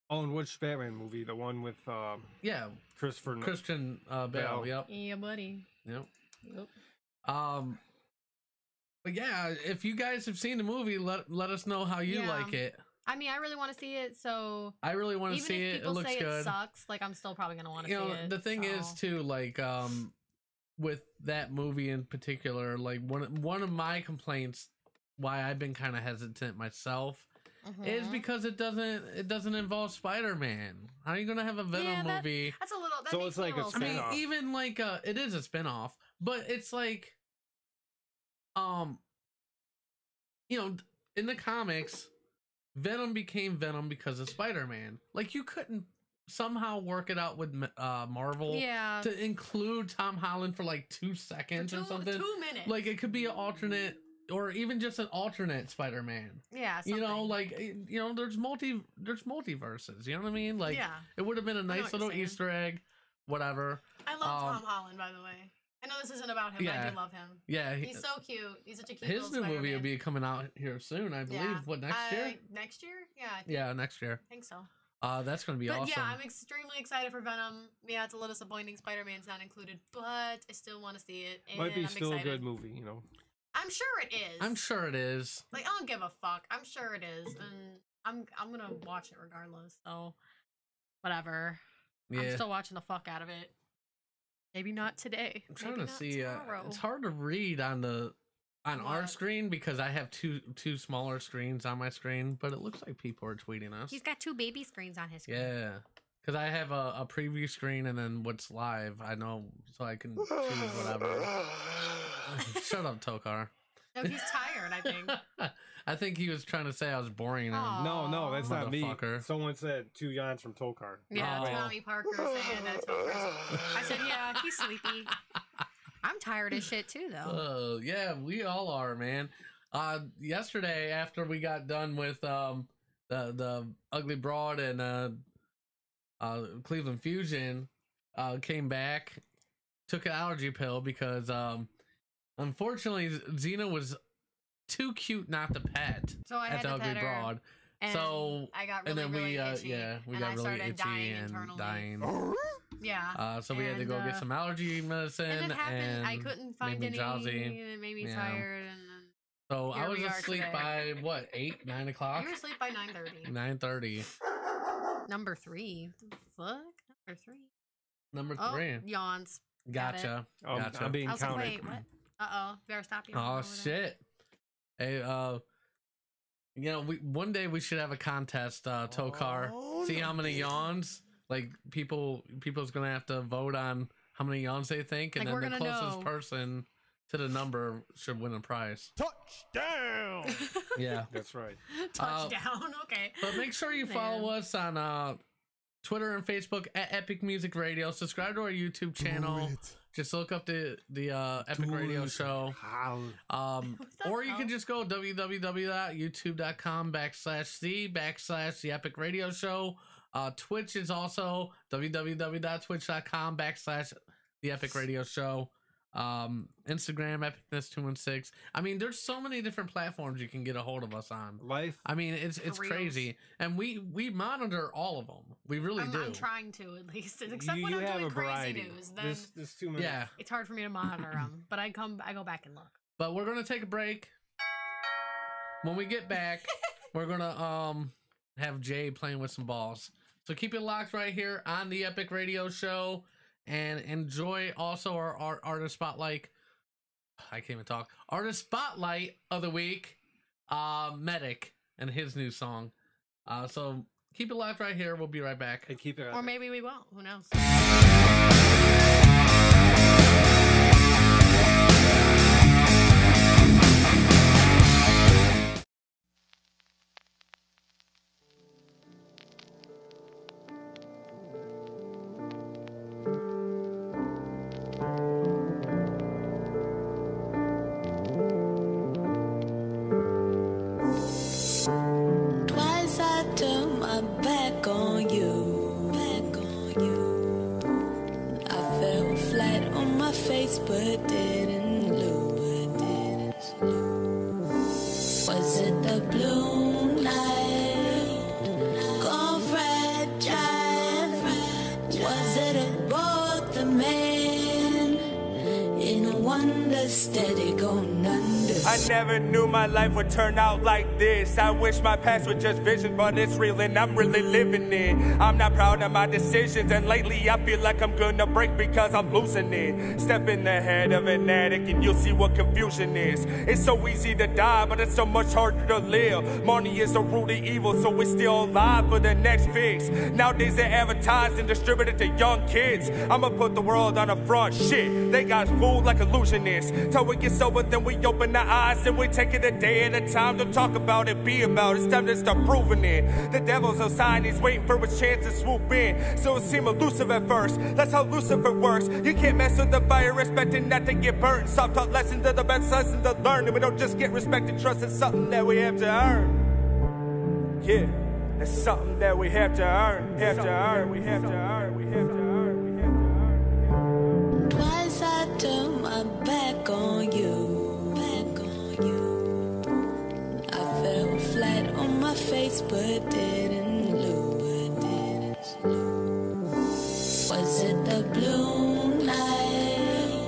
Oh, and which Batman movie? The one with
Christian Bale. Yep.
Yeah, buddy.
Yep. But yeah, if you guys have seen the movie, let us know how you like it.
I mean, I really want to see it, so
I really want to see it. It looks good.
It sucks. Like, I'm still probably gonna want to see it.
The thing is too, like, with that movie in particular, like one of my complaints, why I've been kind of hesitant myself, is because it doesn't involve Spider-Man. How are you gonna have a Venom movie?
That's a little. That
so it's like a spin-off.
I mean, even like it is a spin-off, but it's like, in the comics, Venom became Venom because of Spider-Man. Like, you couldn't somehow work it out with Marvel to include Tom Holland for like 2 seconds or something.
2 minutes.
Like, it could be an alternate, or even just an alternate Spider-Man.
Yeah, something.
There's multiverses. You know what I mean? Like, it would have been a nice little Easter egg. Whatever.
I love Tom Holland, by the way. I know this isn't about him, but I do love him.
Yeah,
he's so cute. He's such a cute
His
little
new movie
Spider-Man.
will be coming out here soon, I believe. What, next year?
Next year? Yeah.
Yeah, next year.
I think so.
That's gonna be awesome.
Yeah, I'm extremely excited for Venom. Yeah, it's a little disappointing Spider-Man's not included, but I still want to see it. And
Might be
I'm
still
excited.
a good movie, you know.
I'm sure it is.
I'm sure it is.
Like, I don't give a fuck. I'm sure it is, and I'm gonna watch it regardless. So, whatever.
Yeah.
I'm still watching the fuck out of it. Maybe not today.
I'm trying
Maybe
to
not
see.
tomorrow.
It's hard to read on our screen because I have two smaller screens on my screen, but it looks like people are tweeting us.
He's got 2 baby screens on his screen.
Yeah, because I have a preview screen and then what's live. I know, so I can choose whatever. Shut up, Tokar.
No, he's tired, I think.
I think he was trying to say I was boring him.
No, that's not me.
Motherfucker.
Someone said 2 yawns from Tokar.
Yeah, Tommy Parker saying that Tokar. I said, yeah, he's sleepy. I'm tired as shit too, though.
Yeah, we all are, man. Yesterday, after we got done with the Ugly Broad and Cleveland Fusion, came back, took an allergy pill because unfortunately Xena was too cute not to pet.
So I had
at the
to
Ugly
pet her,
Broad.
and
So
I got
and then
really
we
itchy,
we
and
got
I
really
started
itchy
dying
and
internally.
dying.
Yeah.
So we had to go get some allergy medicine.
And it happened.
And
I couldn't find
made me
any,
drowsy.
and it made me tired. And then
so
here
I was
we are
asleep
today.
by what, 8, 9 o'clock?
You were asleep by 9:30.
9:30.
Number 3. The fuck? Number 3.
Number
Oh,
3.
yawns. Got it.
Gotcha. Gotcha.
I'm being
I was
counted.
like, wait, what? Uh-oh. Better stop you.
Oh shit. Hey, one day we should have a contest, Tokar. See how many yawns. Like people's gonna have to vote on how many yawns they think, and
Like,
then the
we're gonna
closest
know.
person to the number should win a prize.
Touchdown!
Yeah,
that's right.
Touchdown. Okay.
But make sure you follow us on Twitter and Facebook at Epic Music Radio. Subscribe to our YouTube channel. Just look up the Epic Radio Show. Or you can just go www.youtube.com/the Epic Radio Show. Twitch is also www.twitch.com/the Epic Radio Show. Instagram Epicness216. I mean, there's so many different platforms you can get a hold of us on. I mean, it's crazy, and we monitor all of them. We really do.
I'm trying to, at least, except
You
when I'm
have
doing
a variety.
crazy news. Then
There's too many.
Yeah,
it's hard for me to monitor them. But I go back and look.
but we're gonna take a break. When we get back, we're gonna have Jay playing with some balls. So keep it locked right here on the Epic Radio Show. And enjoy also our artist spotlight. I can't even talk. Artist spotlight of the week, Medic and his new song. So keep it locked right here. We'll be right back.
And keep it.
Or maybe we won't. Who knows?
Twice I turned my back on you. I fell flat on my face but didn't lose. Was it the blue night? Gone fragile. Was it both the man in a wonder steady going under?
I never knew my life would turn out like this. I wish my past was just vision, but it's real and I'm really living it. I'm not proud of my decisions, and lately I feel like I'm gonna break because I'm losing it. Step in the head of an addict and you'll see what confusion is. It's so easy to die, but it's so much harder to live. Money is the root of evil, so we're still alive for the next fix. Nowadays they're advertised and distributed to young kids. I'ma put the world on the front, shit. They got fooled like illusionists. Till we get sober, then we open our eyes and we take it a day at a time. Don't talk about it, be about it. It's time to start proving it. The devil's a sign, he's waiting for a chance to swoop in. So it seemed elusive at first. That's how Lucifer works. You can't mess with the fire, expecting not to get burnt. Soft taught lessons are the best lesson to learn. And we don't just get respect and trust, it's something that we have to earn. Yeah, it's something that we have to earn. We have to earn. We have to earn. We have to earn. We have to earn.
Twice I turned my back on you. I fell flat on my face but didn't lose. Was it the blue night?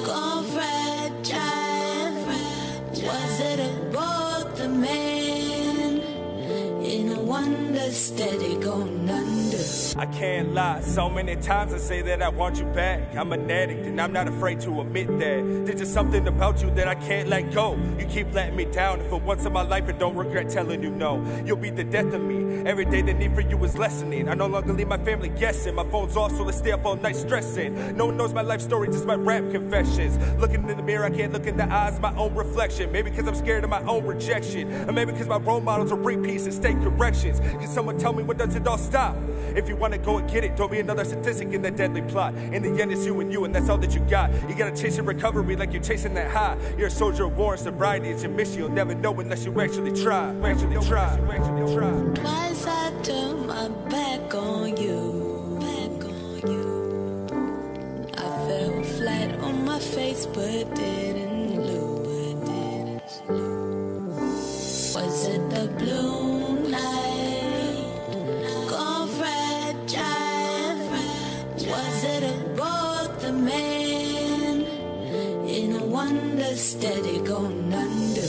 Gone fragile. Was it both the man in a wonder steady going under?
I can't lie. So many times I say that I want you back. I'm an addict and I'm not afraid to admit that. There's just something about you that I can't let go. You keep letting me down, and for once in my life I don't regret telling you no. You'll be the death of me. Every day the need for you is lessening. I no longer leave my family guessing. My phone's off, so let's stay up all night stressing. No one knows my life story, just my rap confessions. Looking in the mirror, I can't look in the eyes of my own reflection. Maybe because I'm scared of my own rejection, or maybe because my role models are repeats and state corrections. Can someone tell me when does it all stop? If you want to go and get it, don't be another statistic in that deadly plot. In the end, it's you, and that's all that you got. You gotta chase your recovery like you're chasing that high. You're a soldier of war, and sobriety is your mission. You'll never know unless you actually try.
Twice I turned my back on you. I fell flat on my face, but didn't lose. Was it the blue night? Gone fragile. Was it aboard the man? In a wonder steady going under.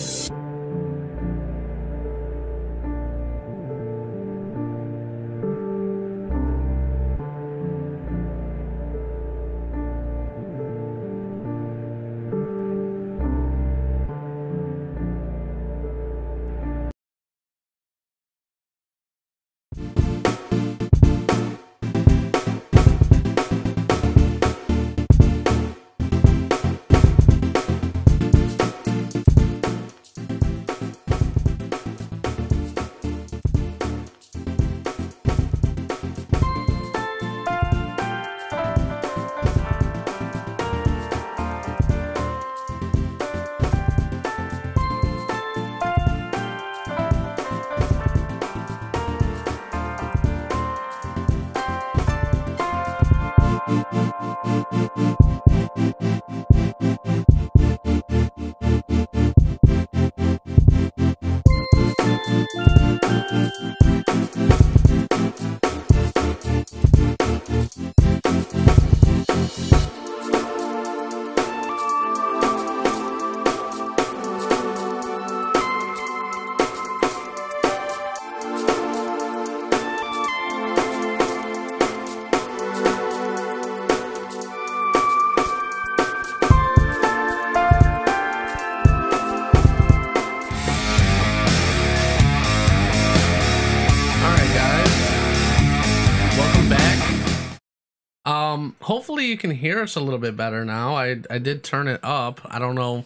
Hopefully you can hear us a little bit better now. I did turn it up. I don't know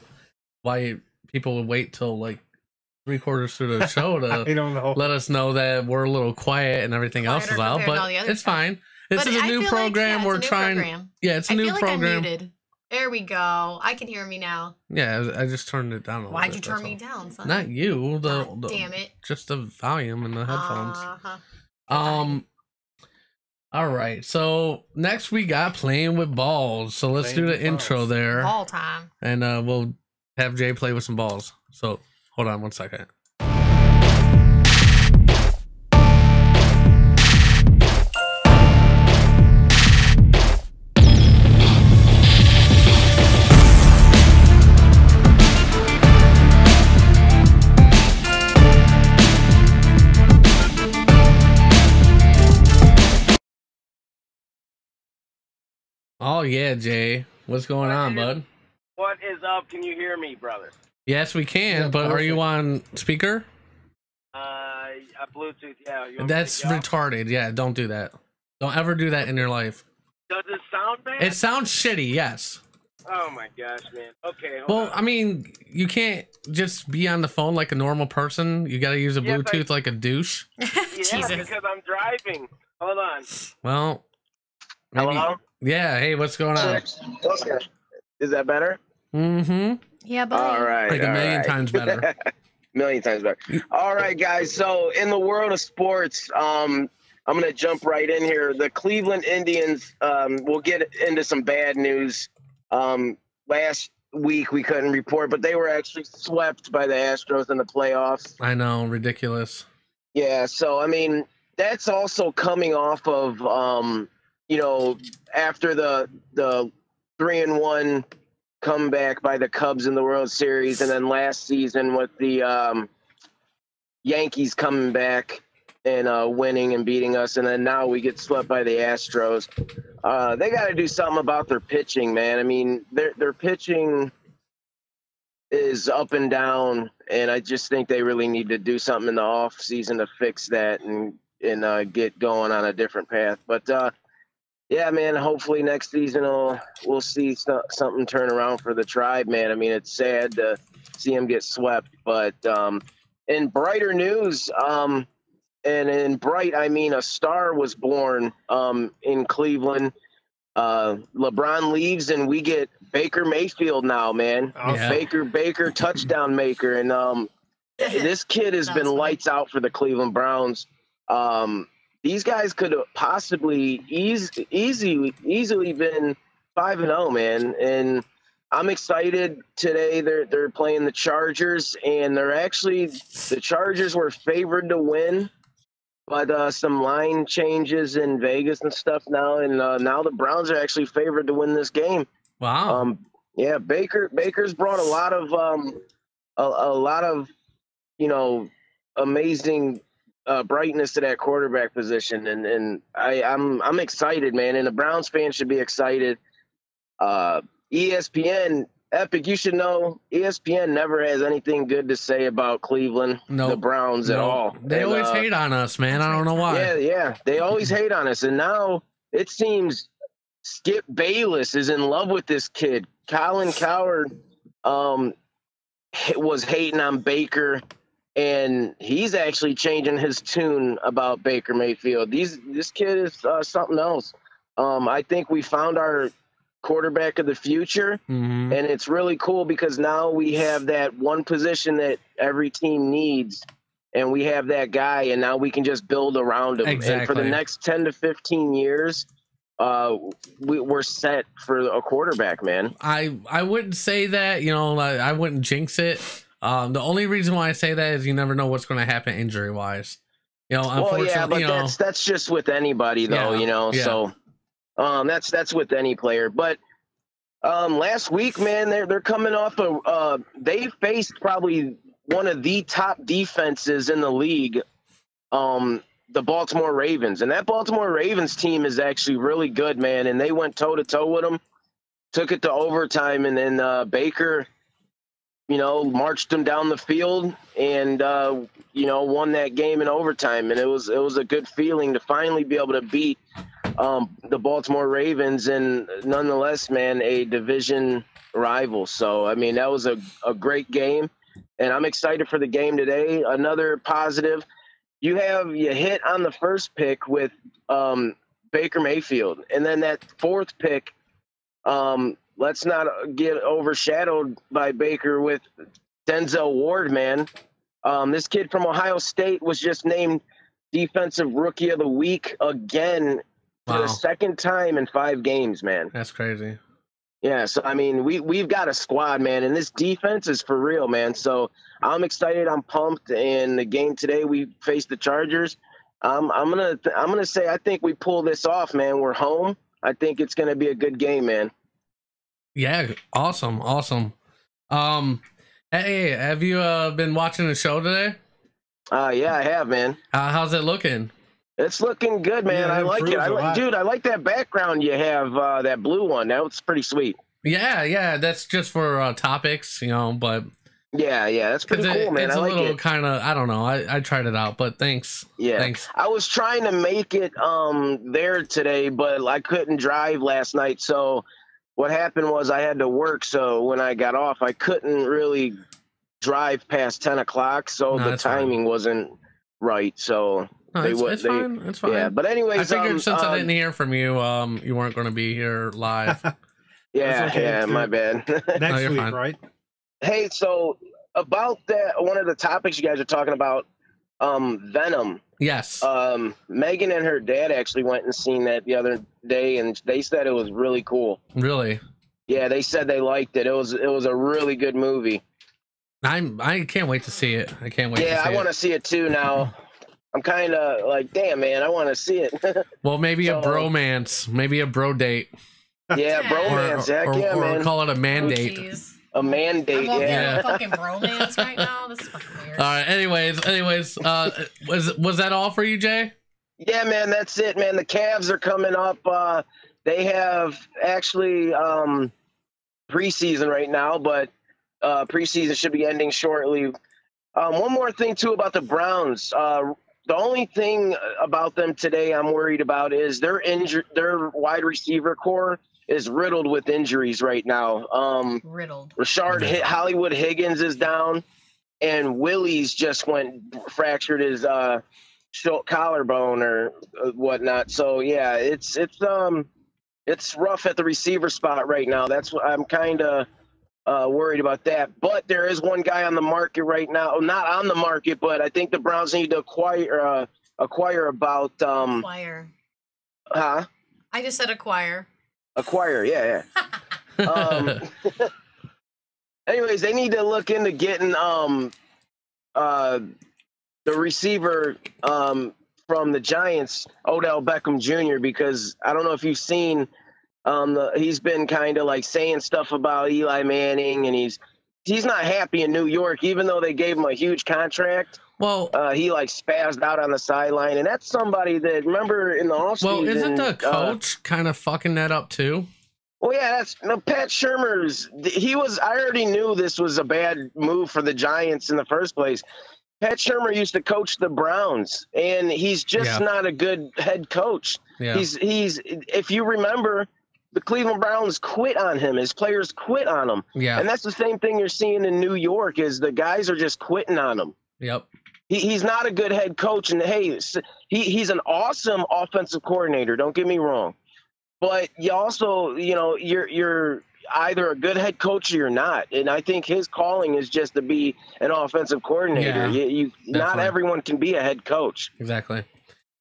why people would wait till like 3/4 through the show to let us know that we're a little quiet and everything else is out, but it's fine. This is a new program. We're trying. Yeah, it's a new program. I'm muted.
There we go. I can hear me now.
Yeah, I just turned it down a little bit.
Why'd you turn me down, son?
Not you.
God damn it.
Just the volume in the headphones. All right, so next we got Playing with Ballz. So let's do the intro there.
Ball time.
And we'll have Jay play with some balls. So hold on one second. Oh yeah, Jay. What's going on, bud?
What is up? Can you hear me, brother?
Yes, we can, yeah, but perfect. Are you on speaker?
Bluetooth, yeah.
That's retarded. Yeah, don't do that. Don't ever do that in your life.
Does it sound bad?
It sounds shitty, yes.
Oh my gosh, man. Okay,
well, I mean, you can't just be on the phone like a normal person. You got to use a Bluetooth like a douche.
Yeah, because I'm driving. Hold on.
Well, maybe, hello? Yeah, hey, what's going on?
Okay. Is that better?
Mm-hmm.
Yeah, buddy.
All right.
Like a million times better.
Million times better. All right, guys. So in the world of sports, I'm going to jump right in here. The Cleveland Indians, we'll get into some bad news. Last week we couldn't report, but they were actually swept by the Astros in the playoffs.
I know, ridiculous.
Yeah, so, I mean, that's also coming off of, you know, after the 3-1 comeback by the Cubs in the World Series, and then last season with the Yankees coming back and winning and beating us, and then now we get swept by the Astros. They got to do something about their pitching, man. I mean, their pitching is up and down, and I just think they really need to do something in the off season to fix that and get going on a different path. But yeah, man, hopefully next season we'll see something turn around for the Tribe, man. I mean, it's sad to see them get swept, but in brighter news, and in bright, I mean a star was born in Cleveland. LeBron leaves and we get Baker Mayfield now, man.
Yeah.
Baker touchdown maker, and this kid has been lights out for the Cleveland Browns. These guys could have possibly easily been 5-0, man. And I'm excited today. They're playing the Chargers, and the Chargers were favored to win, but some line changes in Vegas and stuff now, and now the Browns are actually favored to win this game.
Wow.
Yeah, Baker's brought a lot of amazing brightness to that quarterback position, and I'm excited, man. And the Browns fans should be excited. ESPN, Epic, you should know ESPN never has anything good to say about Cleveland, the Browns at all.
They always hate on us, man. I don't know why.
Yeah, they always hate on us, and now it seems Skip Bayless is in love with this kid. Colin Cowherd was hating on Baker, and he's actually changing his tune about Baker Mayfield. This kid is something else. I think we found our quarterback of the future, and it's really cool because now we have that one position that every team needs, and we have that guy, and now we can just build around him.
Exactly.
And for the next 10 to 15 years, we're set for a quarterback, man.
I wouldn't say that, I wouldn't jinx it. The only reason why I say that is you never know what's going to happen injury wise. Unfortunately,
well, yeah, but that's just with anybody though,
Yeah.
So that's with any player. But last week, man, they're coming off they faced probably one of the top defenses in the league, the Baltimore Ravens, and that Baltimore Ravens team is actually really good, man. And they went toe to toe with them, took it to overtime, and then Baker, marched them down the field and won that game in overtime. And it was a good feeling to finally be able to beat the Baltimore Ravens, and nonetheless, man, a division rival. So, I mean, that was a great game, and I'm excited for the game today. Another positive, you hit on the first pick with Baker Mayfield, and then that fourth pick, let's not get overshadowed by Baker with Denzel Ward, man. This kid from Ohio State was just named Defensive Rookie of the Week again for the second time in 5 games, man.
That's crazy.
Yeah, so, I mean, we've got a squad, man, and this defense is for real, man. So I'm excited. I'm pumped. And the game today, we face the Chargers. I'm gonna say I think we pull this off, man. We're home. I think it's gonna be a good game, man.
Yeah, awesome. Hey, have you been watching the show today?
Yeah, I have, man.
How's it looking?
It's looking good, man.
Yeah,
I like it. Dude, I like that background you have, that blue one. That was pretty sweet.
Yeah, that's just for topics, but
yeah, that's pretty cool, man.
It's
I like
a little
it.
kind of, I don't know. I tried it out, but thanks.
Yeah,
thanks.
I was trying to make it there today, but I couldn't drive last night. So what happened was I had to work. So when I got off, I couldn't really drive past 10 o'clock. So the timing wasn't right. So
it's fine. It's fine.
Yeah, but anyways,
I figured since I didn't hear from you, you weren't going to be here live.
Yeah, my bad.
Next week, right?
Hey, so about that, one of the topics you guys are talking about, Venom.
Yes.
Megan and her dad actually went and seen that the other day, and they said it was really cool.
Really?
Yeah, they said they liked it. It was a really good movie.
I can't wait to see it. I can't wait.
Yeah, I want to see it too now. I'm kind of like, damn, man, I want to see it.
Well, maybe a bromance, maybe a bro date.
Yeah, bromance.
or
man.
call it a mandate.
a mandate.
I'm
Yeah.
fucking bromance right now. This is fucking weird.
All right. Anyways, was that all for you, Jay?
Yeah, man, that's it, man. The Cavs are coming up. They have actually preseason right now, but preseason should be ending shortly. One more thing too about the Browns. The only thing about them today I'm worried about is their wide receiver core is riddled with injuries right now.
Riddled.
Hollywood Higgins is down, and Willie's just fractured his collarbone or whatnot. So yeah, it's rough at the receiver spot right now. That's what I'm kind of worried about that. But there is one guy on the market right now. Not on the market, but I think the Browns need to acquire about.
Acquire.
Huh?
I just said acquire.
Acquire, yeah. Anyways, they need to look into getting the receiver from the Giants, Odell Beckham Jr., because I don't know if you've seen he's been kind of like saying stuff about Eli Manning, and he's not happy in New York, even though they gave him a huge contract.
Well,
he like spazzed out on the sideline, and that's somebody that, remember in the offseason.
Well, isn't the coach kind of fucking that up too?
Well, yeah, Pat Shurmur's. I already knew this was a bad move for the Giants in the first place. Pat Shurmur used to coach the Browns, and he's just not a good head coach.
Yeah.
He's if you remember, the Cleveland Browns quit on him. His players quit on him.
Yeah.
And that's the same thing you're seeing in New York, is the guys are just quitting on him.
Yep.
He's not a good head coach, and hey, he's an awesome offensive coordinator. Don't get me wrong, but you also, you're either a good head coach or you're not. And I think his calling is just to be an offensive coordinator.
Yeah,
not everyone can be a head coach.
Exactly.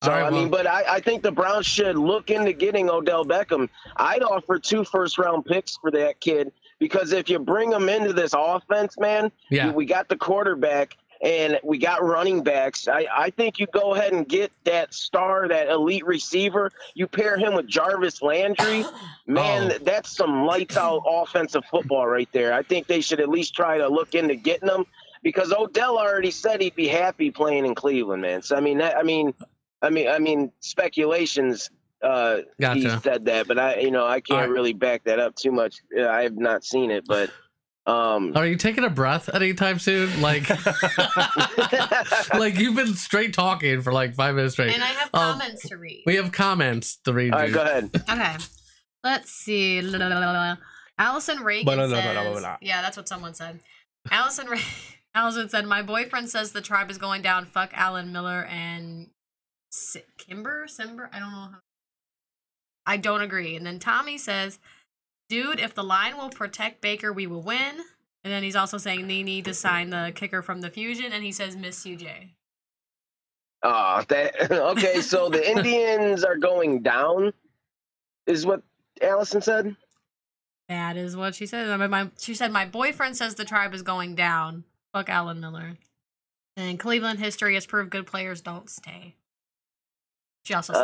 So, but I think the Browns should look into getting Odell Beckham. I'd offer 2 first-round picks for that kid, because if you bring him into this offense, man, we got the quarterback and we got running backs. I think you go ahead and get that star, that elite receiver. You pair him with Jarvis Landry. Man, that's some lights-out offensive football right there. I think they should at least try to look into getting them, because Odell already said he'd be happy playing in Cleveland, man. So, I mean, speculations.
Gotcha.
He said that, but I can't really back that up too much. I have not seen it, but.
Are you taking a breath anytime soon? Like, like you've been straight talking for like 5 minutes straight.
And I have comments to read.
We have comments to read.
All right, go ahead.
Okay, let's see. Allison Reagan says, yeah, that's what someone said. Allison said, my boyfriend says the tribe is going down. Fuck Alan Miller and Simber. I don't know. I don't agree. And then Tommy says, dude, if the line will protect Baker, we will win. And then he's also saying they need to sign the kicker from the Fusion, and he says, miss you, Jay.
Okay, so the Indians are going down, is what Allison said?
That is what she said. She said, my boyfriend says the tribe is going down. Fuck Alan Miller. And Cleveland history has proved good players don't stay. She also said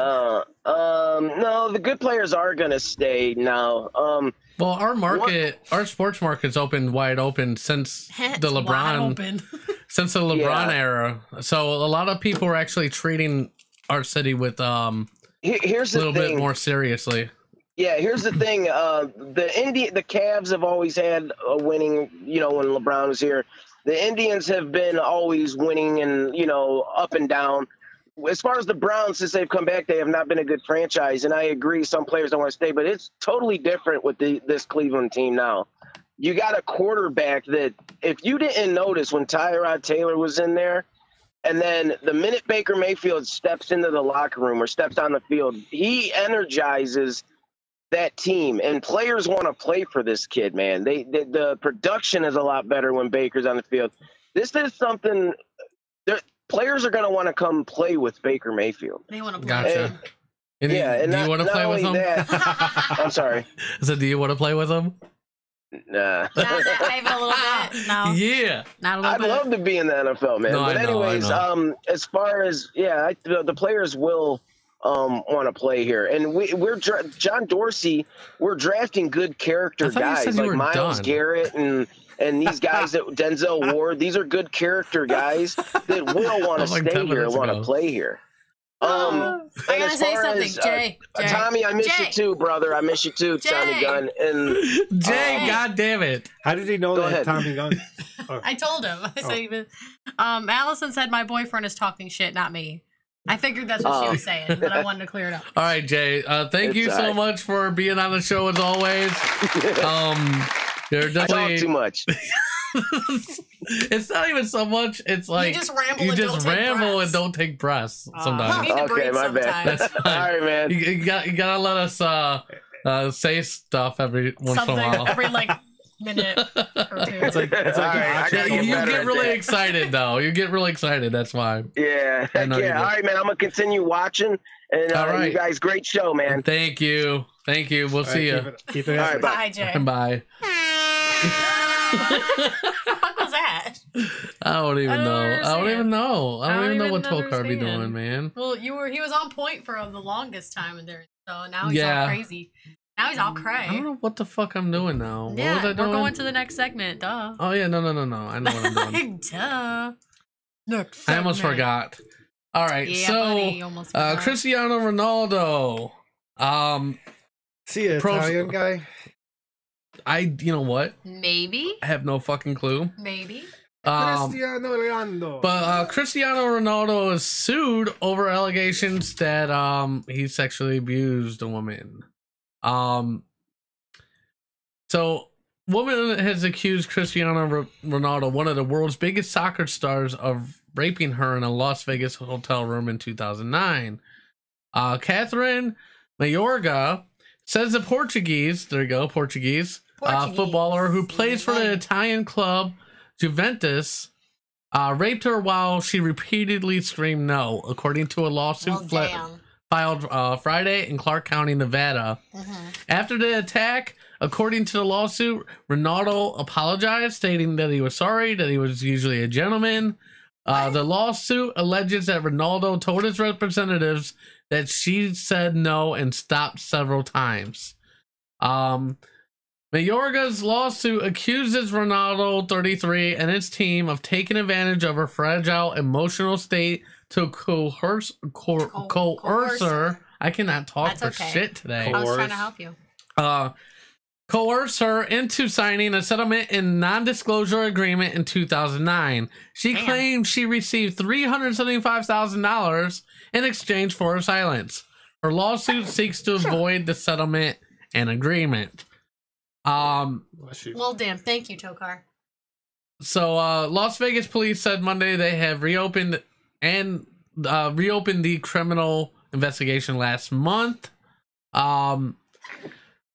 no, the good players are going to stay now.
Well, our sports market's wide open since the LeBron since the LeBron era. So a lot of people are actually treating our city with
here's
a little bit more seriously.
Yeah, here's the thing. The Cavs have always had a winning, when LeBron was here. The Indians have been always winning and, up and down. As far as the Browns, since they've come back, they have not been a good franchise. And I agree, some players don't want to stay, but it's totally different with this Cleveland team now. You got a quarterback that, if you didn't notice when Tyrod Taylor was in there, and then the minute Baker Mayfield steps into the locker room or steps on the field, he energizes that team, and players want to play for this kid, man. The production is a lot better when Baker's on the field. This is something players are going to want to come play with Baker Mayfield.
They want to play.
Gotcha.
Do you
want to play with him?
I'm sorry.
So do you want to play with him?
Nah.
Not even a little bit. No.
Yeah.
Not a little
I'd
bit.
love to be in the NFL, man.
No,
but anyways,
I know.
as far as the players will want to play here. And we're John Dorsey. We're drafting good character guys like Myles Garrett and these guys that Denzel Ward. These are good character guys that will want to stay here and want to play here.
I gotta say something, Jay.
Tommy, I miss you too, brother. I miss you too, Tommy Gunn. And
Jay, God damn it!
How did he know that Tommy Gunn?
I told him. I said even. Allison said my boyfriend is talking shit, not me. I figured that's what she was saying, but I wanted to clear it up.
All right, Jay. Thank you so much for being on the show as always. You're definitely
I talk too much.
It's not even so much. It's like
you just ramble
and don't take breaths sometimes.
Okay, my bad.
That's fine.
All right, man.
You gotta let us say stuff every once in a while.
Every minute or two.
It's like
you get really excited though. You get really excited. That's why.
Yeah. All right, man. I'm gonna continue watching. And all right, you guys, great show, man.
Thank you. We'll see you.
Keep it
all right,
bye, Jay.
Bye.
What was that?
I don't even know. I don't even know. I don't even know what Tokar be
understand.
doing, man.
Well, he was on point for the longest time in there, so now he's all crazy. Now he's all cray.
I don't know what the fuck I'm doing now.
Yeah,
what was I doing?
We're going to the next segment. Duh.
Oh yeah, no. I know what I'm doing.
Duh.
I almost forgot. All right,
Yeah,
so
buddy, almost forgot.
Cristiano Ronaldo.
See an Italian guy.
You know what?
Maybe.
I have no fucking clue.
Maybe.
Cristiano Ranaldo.
But Cristiano Ronaldo is sued over allegations that he sexually abused a woman. So woman has accused Cristiano Ronaldo, one of the world's biggest soccer stars, of raping her in a Las Vegas hotel room in 2009. Catherine Mayorga says the Portuguese footballer who plays for the Italian club Juventus raped her while she repeatedly screamed no, according to a lawsuit filed Friday in Clark County, Nevada. After the attack, according to the lawsuit, Ronaldo apologized, stating that he was sorry, that he was usually a gentleman. The lawsuit alleges that Ronaldo told his representatives that she said no and stopped several times. Mayorga's lawsuit accuses Ronaldo, 33, and his team of taking advantage of her fragile emotional state to coerce her. I cannot talk shit today.
I was trying to help you.
Coerce her into signing a settlement and non-disclosure agreement in 2009. She claimed she received $375,000 in exchange for her silence. Her lawsuit seeks to avoid the settlement and agreement.
Well, damn. Thank you, Tokar.
So, Las Vegas police said Monday they have reopened the criminal investigation last month.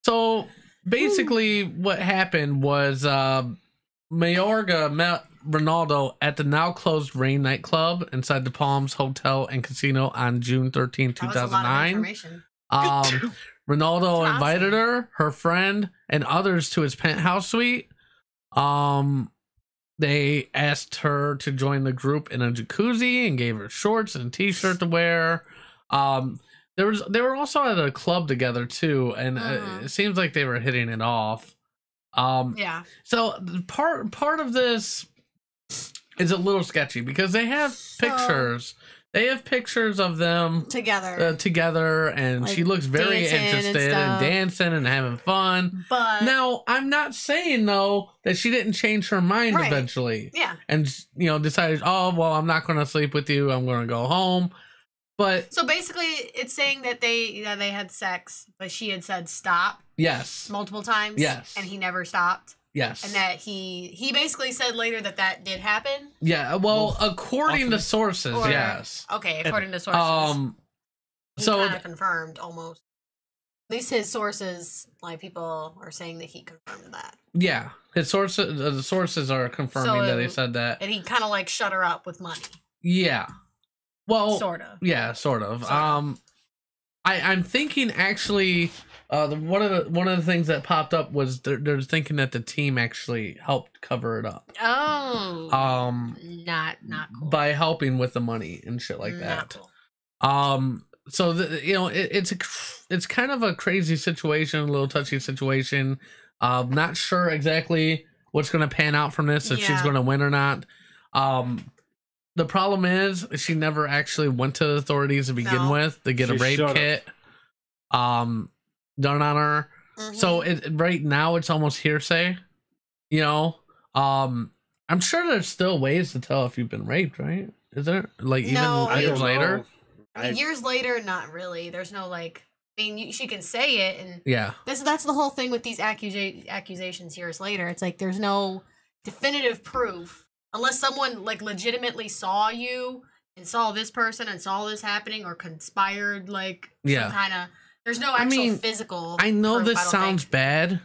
So basically what happened was Mayorga met Ronaldo at the now closed Rain nightclub inside the Palms Hotel and Casino on June 13, 2009. Ronaldo invited her friend, and others to his penthouse suite. They asked her to join the group in a jacuzzi and gave her shorts and a t-shirt to wear. They were also at a club together too, and it seems like they were hitting it off.
Yeah.
So part of this is a little sketchy because they have pictures. They have pictures of them together, and like she looks very interested and dancing and having fun.
But
now, I'm not saying though that she didn't change her mind eventually.
Yeah,
and decided, oh well, I'm not going to sleep with you. I'm going to go home. But
so basically, it's saying that they had sex, but she had said stop.
Yes.
Multiple times.
Yes.
And he never stopped.
Yes.
And that he basically said later that did happen.
Yeah. Well, according to sources, yes.
Okay, according to sources.
So
kind of confirmed almost. At least his sources, like people are saying that he confirmed that.
Yeah, his sources, the sources are confirming that he said that,
and he kind of like shut her up with money.
Yeah. Well,
sort of.
Yeah, sort of. I'm thinking actually. One of the things that popped up was they're thinking that the team actually helped cover it up.
Oh. Not cool.
By helping with the money and shit like that.
Cool.
it's kind of a crazy situation, a little touchy situation. Not sure exactly what's going to pan out from this, if she's going to win or not. The problem is she never actually went to the authorities to begin with to get a rape kit done on her. So right now it's almost hearsay, you know. I'm sure there's still ways to tell if you've been raped, right? Is there, like, even years later?
Years later, not really. There's no, like, I mean, she can say it, and that's the whole thing with these accusations years later. It's like there's no definitive proof unless someone, like, legitimately saw you and saw this person and saw this happening or conspired, like, some kind of. There's no actual physical.
I know proof, this sounds bad.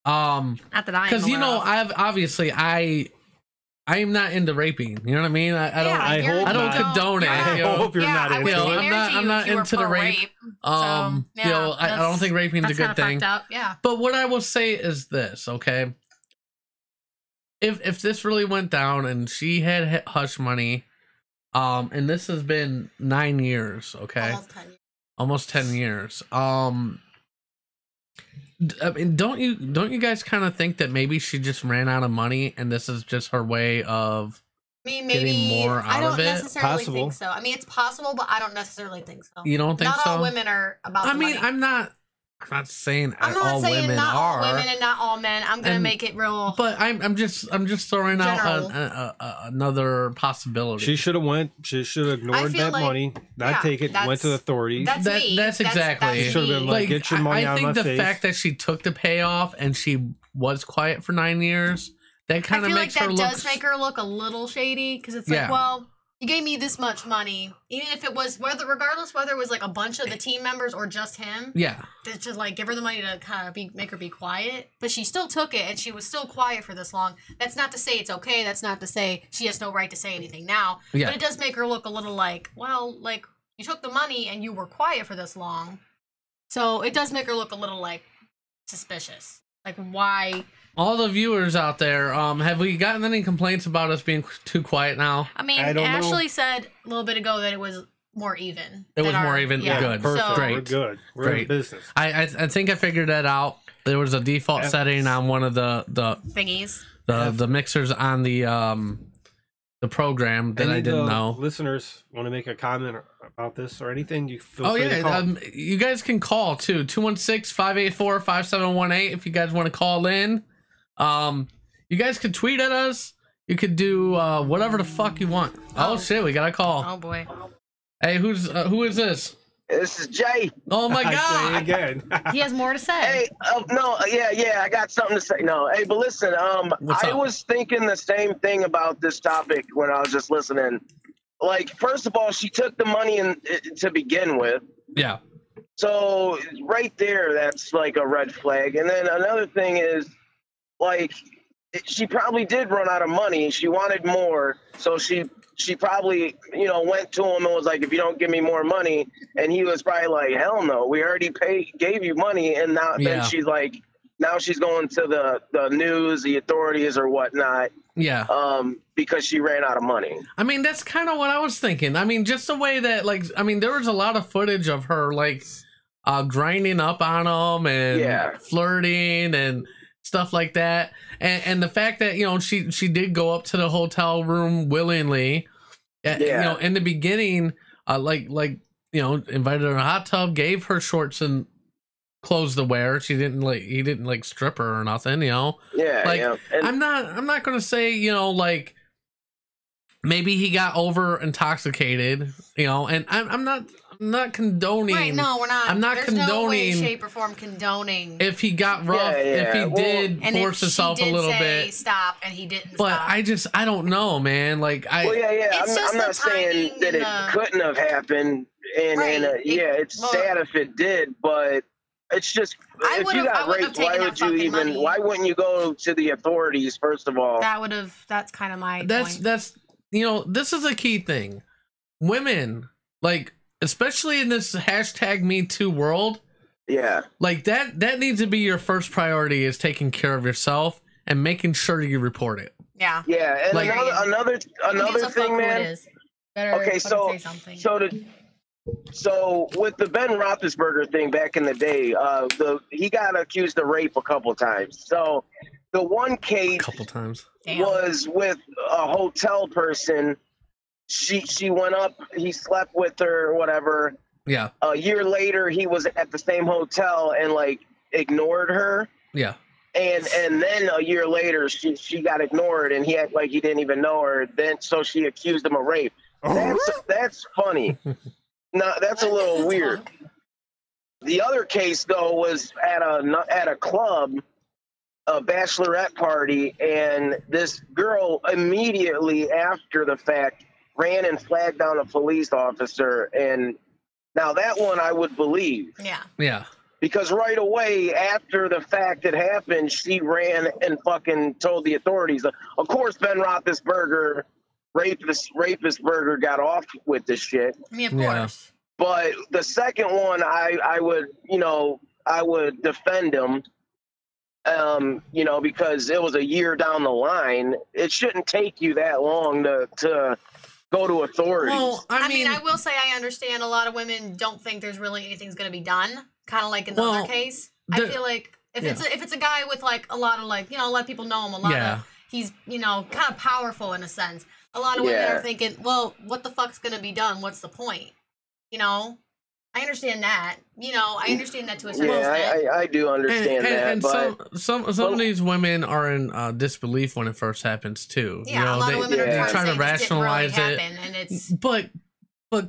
Not that I am,
because you know, I am not into raping. You know what I mean? I don't condone it.
I hope you're not into it.
I'm not into the rape. You know, I don't think raping is a good thing. But what I will say is this, okay? If this really went down and she had hush money, and this has been 9 years, okay? Almost 10 years. I mean, don't you guys kind of think that maybe she just ran out of money and this is just her way of getting more out of it?
I don't necessarily think so. I mean, it's possible, but I don't necessarily think so.
You don't think so?
Not all women are about. I mean,
I'm not saying
I'm not
all
saying
women
not
are.
all women and not all men. I'm gonna make it real.
But I'm just throwing out another possibility.
She should have went. She should have ignored that money, not take it, went to the authorities.
That's exactly.
She should have been like, get your money out of my face.
I think the fact that she took the payoff and she was quiet for 9 years, that kind of makes her look.
That does make her look a little shady because it's like, well, you gave me this much money, even if it was regardless whether it was like a bunch of the team members or just him.
Yeah,
to just like give her the money to kind of make her be quiet, but she still took it and she was still quiet for this long. That's not to say it's okay. That's not to say she has no right to say anything now. Yeah. But it does make her look a little like, well, like you took the money and you were quiet for this long, so it does make her look a little like suspicious. Like why?
All the viewers out there, have we gotten any complaints about us being too quiet now?
I mean, Ashley said a little bit ago that it was more even.
It was more even. Yeah. Good.
Perfect.
So, great.
We're good. We're in business.
I think I figured that out. There was a default setting on one of the
thingies.
The mixers on the program that I didn't know.
Listeners want to make a comment about this or anything? You feel free to call.
You guys can call too. 216-584-5718 if you guys want to call in. You guys could tweet at us. You could do whatever the fuck you want. Oh shit, we got a call.
Oh boy.
Hey, who is this?
This is Jay.
Oh my god.
Again.
He has more to say.
Hey, I got something to say. No, hey, but listen, I was thinking the same thing about this topic when I was just listening. Like, first of all, she took the money to begin with.
Yeah.
So right there, that's like a red flag. And then another thing is, like, she probably did run out of money. She wanted more, so she probably, went to him and was like, if you don't give me more money, and he was probably like, hell no, we already gave you money, and now then she's like, now she's going to the news, the authorities or whatnot.
Yeah.
Because she ran out of money.
I mean, that's kind of what I was thinking. I mean, just the way that, like, I mean, there was a lot of footage of her, like, grinding up on him and flirting and stuff like that, and the fact that she did go up to the hotel room willingly, in the beginning, invited her to a hot tub, gave her shorts and clothes to wear. He didn't strip her or nothing, And I'm not gonna say like maybe he got over intoxicated, and I'm not condoning.
Right, no, we're not.
I'm not
There's
condoning.
No way, shape, or form condoning.
If he got rough, if he did force himself a little bit.
Stop, and he didn't.
But
stop.
I don't know, man. Like
I'm not saying that it couldn't have happened, and it's sad if it did, but it's just if you got raped, why wouldn't you go to the authorities first of all?
That's kind of my.
That's this is a key thing. Women, like, especially in this #MeToo world, like that needs to be your first priority, is taking care of yourself and making sure you report it.
Yeah.
Yeah, and like, another thing, man.
Okay,
so So with the Ben Roethlisberger thing back in the day, he got accused of rape a couple times. So the one case was with a hotel person. She went up, he slept with her, or whatever.
Yeah.
A year later, he was at the same hotel and like ignored her.
Yeah.
And then a year later, she got ignored, and he acted like he didn't even know her. Then so she accused him of rape. That's funny. No, that's a little weird. The other case though was at a club, a bachelorette party, and this girl immediately after the fact ran and flagged down a police officer. And now that one I would believe.
Yeah.
Yeah.
Because right away after the fact had happened, she ran and fucking told the authorities. Of course, Ben Roethlisberger, rapist burger, got off with this shit.
I mean, of course.
But the second one, I would defend him. Because it was a year down the line. It shouldn't take you that long to go to authorities.
Well, I mean, I will say I understand a lot of women don't think there's really anything's going to be done. Kind of like in the other case. I feel like if it's a guy with like a lot of like, a lot of people know him, a lot of he's, kind of powerful in a sense. A lot of women are thinking, well, what the fuck's going to be done? What's the point? I understand that. I understand that to a certain extent.
I do understand that.
And
but
some of these women are in disbelief when it first happens too.
Yeah, a lot of women are
trying to rationalize
really
it.
And it's
but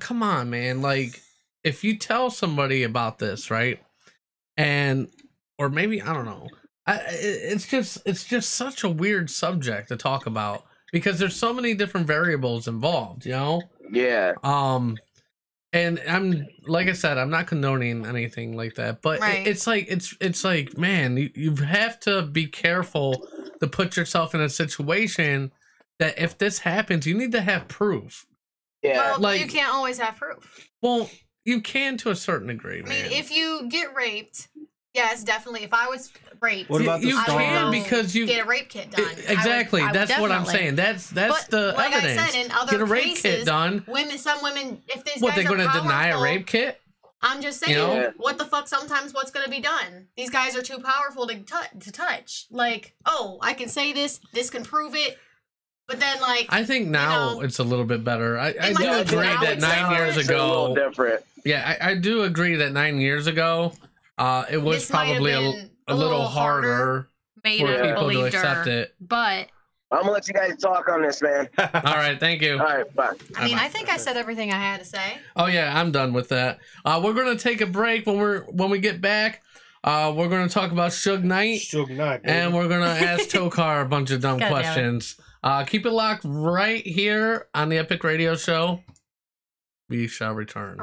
come on, man. Like, if you tell somebody about this, right? Or maybe I don't know. It's just such a weird subject to talk about because there's so many different variables involved.
Yeah.
And I'm like I said, I'm not condoning anything like that, but it's like, man, you have to be careful to put yourself in a situation that if this happens, you need to have proof.
Yeah,
well, you can't always have proof.
Well, you can to a certain degree.
I mean, if you get raped, yes, definitely. If I was raped,
what about you can because you
get a rape kit done.
Exactly, that's what I'm saying. That's the
like
evidence.
I said, in other
get a rape
cases,
kit done.
Some women, if these
what
guys
they're going to deny a rape kit?
I'm just saying, what the fuck? Sometimes what's going to be done? These guys are too powerful to touch. Like, oh, I can say this. This can prove it. But then, like,
I think now it's a little bit better. I do agree that 9 years ago.
Different.
Yeah, I do agree that 9 years ago, it was probably a little harder for people to accept it.
But
I'm gonna let you guys talk on this, man.
All right, thank you.
All right, bye.
I mean, I think I said everything I had to say.
Oh yeah, I'm done with that. We're gonna take a break. When we get back, we're gonna talk about Suge Knight. And we're gonna ask Tokar a bunch of dumb questions. Keep it locked right here on the Epic Radio Show. We shall return.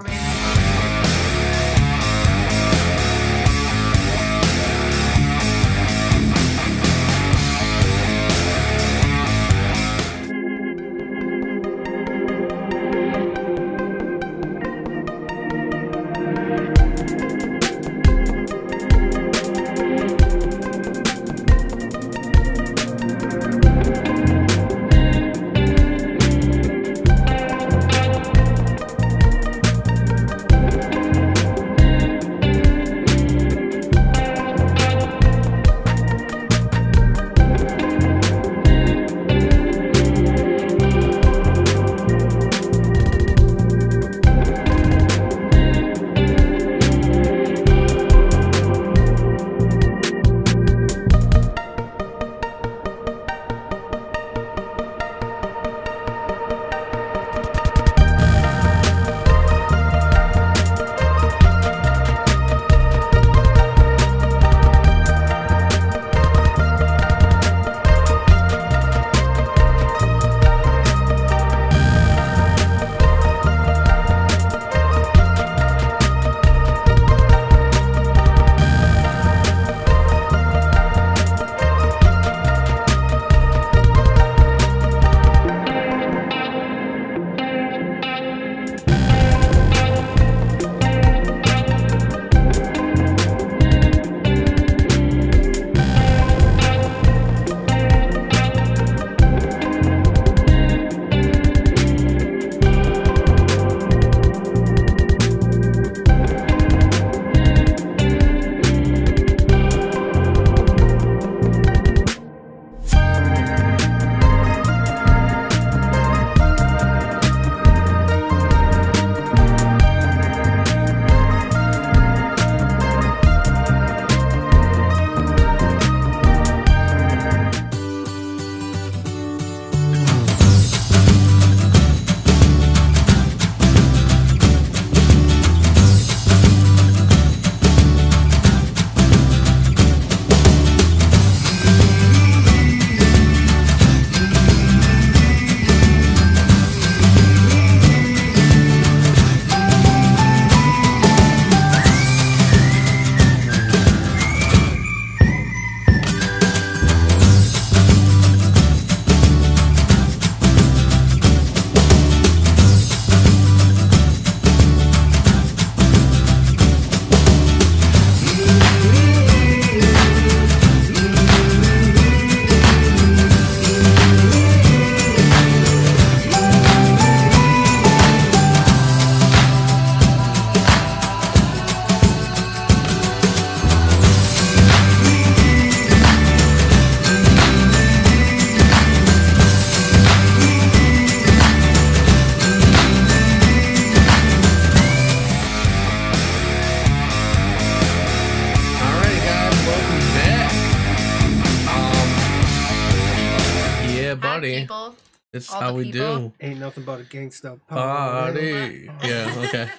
buddy.
people.
It's
All
how
the
we
people.
do.
Ain't nothing but a gangsta
Party. Yeah, okay.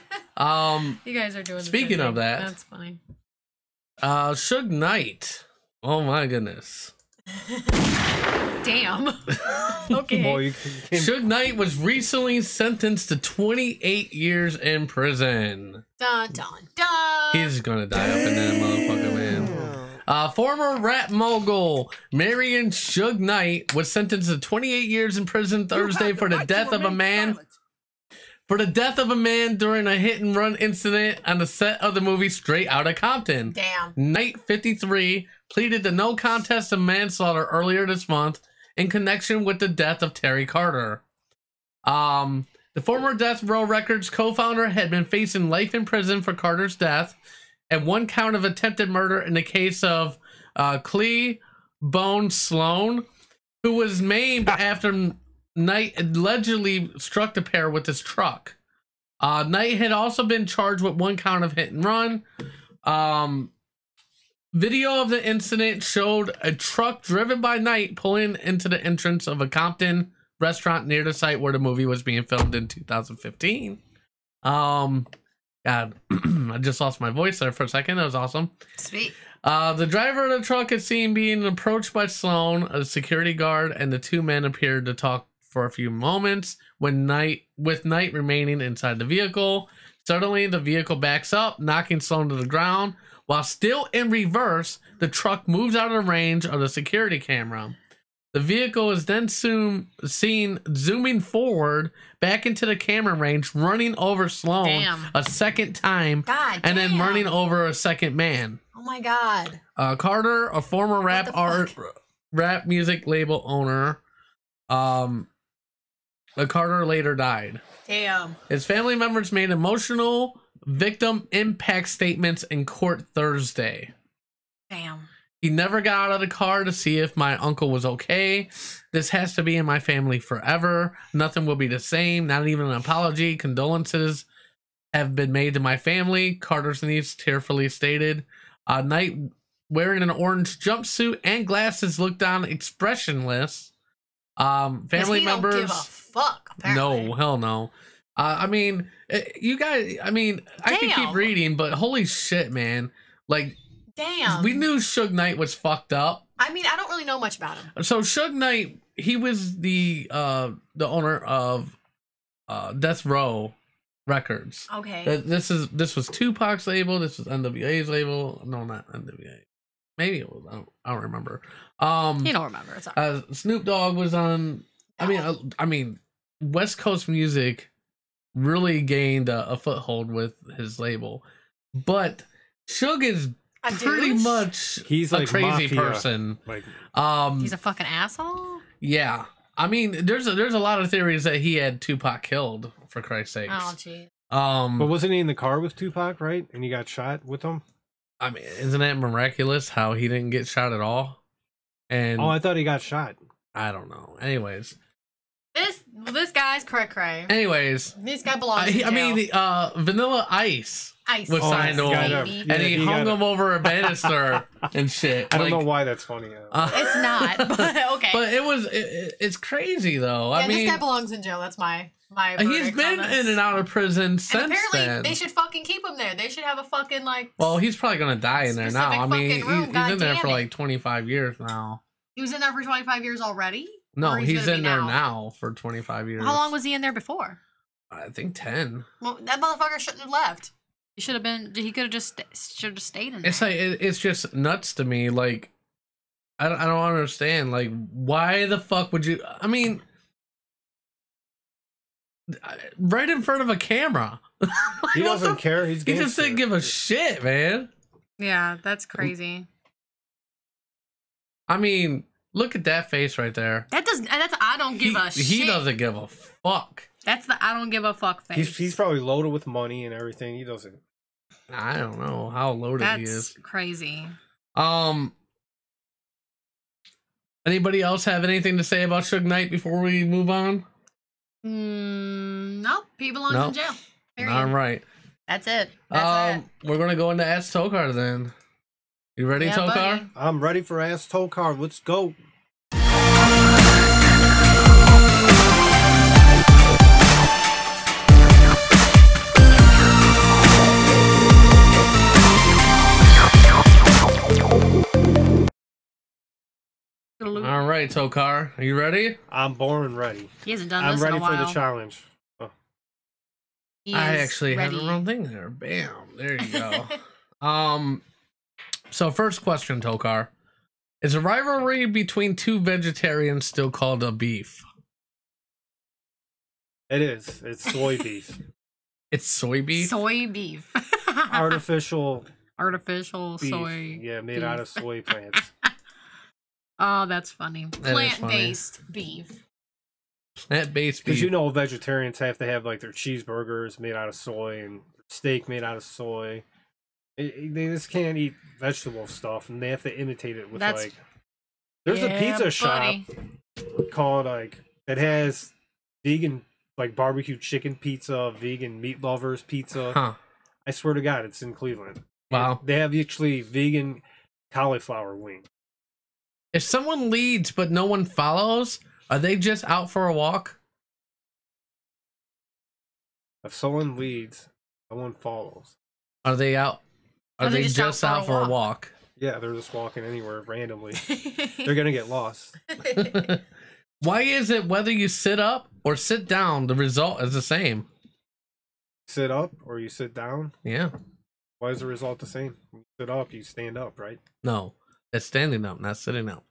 You guys are doing.
Speaking of that,
that's fine.
Suge Knight. Oh my goodness.
Damn. Okay.
Boy,
Suge Knight was recently sentenced to 28 years in prison.
Dun dun dun.
He's gonna die up in that motherfucker, man. Former rap mogul Marion Suge Knight was sentenced to 28 years in prison Thursday for the death of a man. For the death of a man during a hit and run incident on the set of the movie Straight Outta Compton.
Damn.
Knight, 53, pleaded to no contest of manslaughter earlier this month in connection with the death of Terry Carter. The former Death Row Records co-founder had been facing life in prison for Carter's death and one count of attempted murder in the case of Clee Bone Sloan, who was maimed after Knight allegedly struck the pair with his truck. Knight had also been charged with one count of hit and run. Video of the incident showed a truck driven by Knight pulling into the entrance of a Compton restaurant near the site where the movie was being filmed in 2015. God, I just lost my voice there for a second. That was awesome.
Sweet.
The driver of the truck is seen being approached by Sloan, a security guard, and the two men appeared to talk for a few moments with Knight remaining inside the vehicle. Suddenly, the vehicle backs up, knocking Sloan to the ground. While still in reverse, the truck moves out of the range of the security camera. The vehicle is then seen zooming forward back into the camera range, running over Sloan a second time, and then running over a second man.
Oh my god.
Carter, a former rap music label owner, Carter later died.
Damn.
His family members made emotional victim impact statements in court Thursday.
Damn.
He never got out of the car to see if my uncle was okay. This has to be in my family forever. Nothing will be the same. Not even an apology. Condolences have been made to my family, Carter's niece tearfully stated. Knight, wearing an orange jumpsuit and glasses, looked on expressionless. Family members.
Don't give a fuck, apparently.
No, hell no. I mean, you guys, I mean, I can keep reading, but holy shit, man. Like,
damn.
We knew Suge Knight was fucked up.
I mean, I don't really know much about him.
So Suge Knight, he was the owner of Death Row Records.
Okay.
This was Tupac's label. This was NWA's label. No, not NWA. Maybe it was. I don't remember.
You don't remember. It's all right.
Snoop Dogg was on. I mean, West Coast music really gained a foothold with his label, but Suge is pretty much
he's
a
like
crazy
mafia.
person.
Like,
he's a fucking asshole.
Yeah, I mean, there's a lot of theories that he had Tupac killed, for Christ's sakes.
Oh, gee.
But wasn't he in the car with Tupac, right? And he got shot with him.
I mean, isn't that miraculous how he didn't get shot at all? And
I thought he got shot.
I don't know. Anyways,
this guy's cray-cray.
Anyways,
this guy belongs in jail.
I mean, Vanilla Ice was signed to him, and he hung him over a banister and shit.
I don't know why that's funny.
It's not, but okay.
But it's crazy though.
Yeah,
I mean,
this guy belongs in jail. That's my.
He's been in and out of prison since
apparently
then.
They should fucking keep him there. They should have a fucking like.
Well, he's probably gonna die in there now. I mean, he's in there for
it.
like 25 years now.
He was in there for 25 years already?
No, he's in there now for 25 years.
How long was he in there before?
I think 10.
Well, that motherfucker shouldn't have left. He should have been. He could have just should have stayed in there.
It's like it's just nuts to me. Like, I don't understand. Like, why the fuck would you? I mean, right in front of a camera. Like,
he doesn't care. He
just didn't give a shit, man.
Yeah, that's crazy.
I mean, look at that face right there.
That's I don't give a shit.
He doesn't give a fuck.
That's the I don't give a fuck face.
He's probably loaded with money and everything. He doesn't.
I don't know how loaded he is.
That's crazy.
Anybody else have anything to say about Suge Knight before we move on?
Nope. He belongs in jail. Period.
All right.
That's it. That's it.
We're gonna go into Ask Tokar then. You ready, Tokar?
I'm ready for Ask Tokar. Let's go.
right, Tokar, are you ready?
I'm born ready.
He hasn't done
I'm
this
ready
in a while.
for the challenge. Oh.
I actually had the wrong thing there. Bam. There you go. So first question, Tokar. Is a rivalry between two vegetarians still called a beef?
It is. It's soy beef.
It's soy beef?
Soy beef.
Artificial beef.
soy.
Yeah, made out of soy plants.
Oh, that's funny.
That is
Plant-based beef.
Plant-based beef.
Because you know vegetarians have to have like their cheeseburgers made out of soy and steak made out of soy. They just can't eat vegetable stuff, and they have to imitate it with like. There's a pizza shop called like that has vegan like barbecue chicken pizza, vegan meat lovers pizza.
Huh.
I swear to God, it's in Cleveland.
Wow.
They have actually vegan cauliflower wing.
If someone leads but no one follows, are they just out for a walk?
If someone leads, no one follows.
Are they out? Are they just out for a walk?
Yeah, they're just walking anywhere randomly. They're gonna get lost.
Why is it whether you sit up or sit down, the result is the same?
Sit up or you sit down?
Yeah.
Why is the result the same? When you sit up, you stand up, right?
No, it's standing up, not sitting up.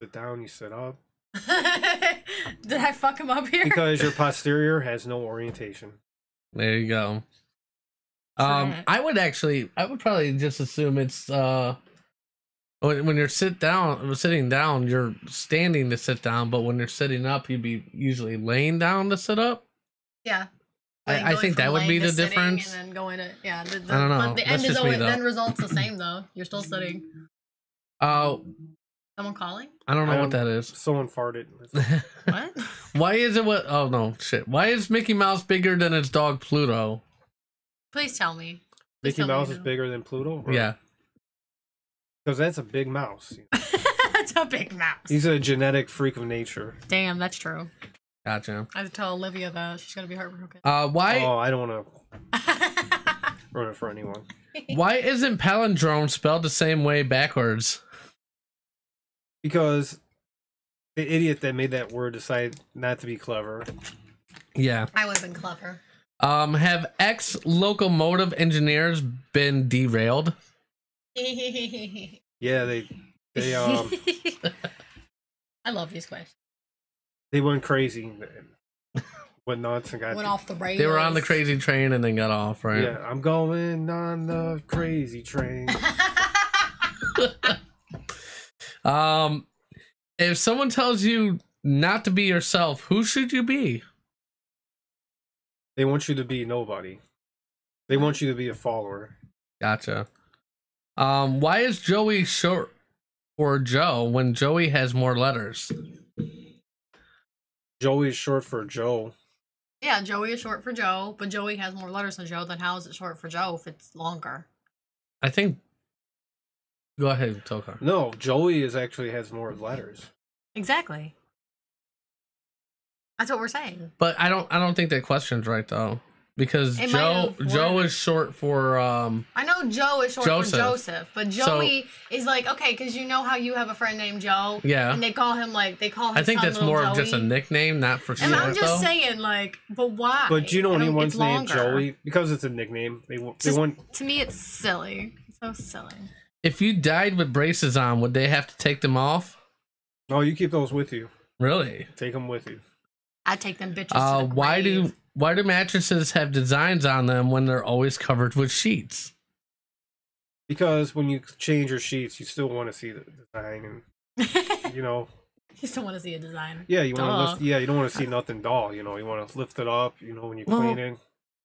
Sit down, you sit up.
Did I fuck him up here?
Because your posterior has no orientation.
There you go. I would probably just assume it's when you're sitting down, you're standing to sit down, but when you're sitting up, you'd be usually laying down to sit up.
Yeah.
I think that would be the difference.
And then going to
I don't know.
But the end is always, then results the same though. You're still sitting.
Oh.
Someone calling?
I don't know what that is.
Someone farted.
What?
Why is it what? Oh no, shit. Why is Mickey Mouse bigger than his dog Pluto?
Please tell me.
Mickey Mouse is bigger than Pluto? Or?
Yeah.
Because that's a big mouse.
That's a big mouse.
He's a genetic freak of nature.
Damn, that's true.
Gotcha.
I have to tell Olivia that. She's gonna be heartbroken.
Why?
Oh, I don't want to run it for anyone.
Why isn't palindrome spelled the same way backwards?
Because the idiot that made that word decided not to be clever.
Yeah.
I would have been clever.
Have ex-locomotive engineers been derailed?
Yeah, they
I love these questions.
They went crazy. Went nuts and
went off the rails.
They were on the crazy train and then got off, right?
Yeah, I'm going on the crazy train.
If someone tells you not to be yourself, who should you be?
They want you to be nobody. They want you to be a follower.
Gotcha. Why is Joey short for Joe when Joey has more letters?
Joey is short for Joe.
Yeah, Joey is short for Joe, but Joey has more letters than Joe. Then how is it short for Joe if it's longer?
I think. Go ahead, Tokar.
No, Joey actually has more letters.
Exactly. That's what we're saying.
But I don't think that question's right though, because Joe is short for
I know Joe is short for Joseph, but Joey is like, okay, because you know how you have a friend named Joe,
yeah,
and they call him
I think that's more
Joey.
Of just a nickname, not for short.
And I'm just
though.
saying, like, but why?
But do you know anyone's named
longer.
Joey? Because it's a nickname. They want.
To me, it's silly. It's so silly.
If you died with braces on, would they have to take them off?
No, you keep those with you.
Really?
Take them with you.
I take them bitches to the
why
grave.
do mattresses have designs on them when they're always covered with sheets?
Because when you change your sheets, you still want to see the design, and you know.
You still want to see a design.
Yeah, you want to lift. Yeah, you don't want to see nothing dull. You know, you want to lift it up. You know, when you clean it.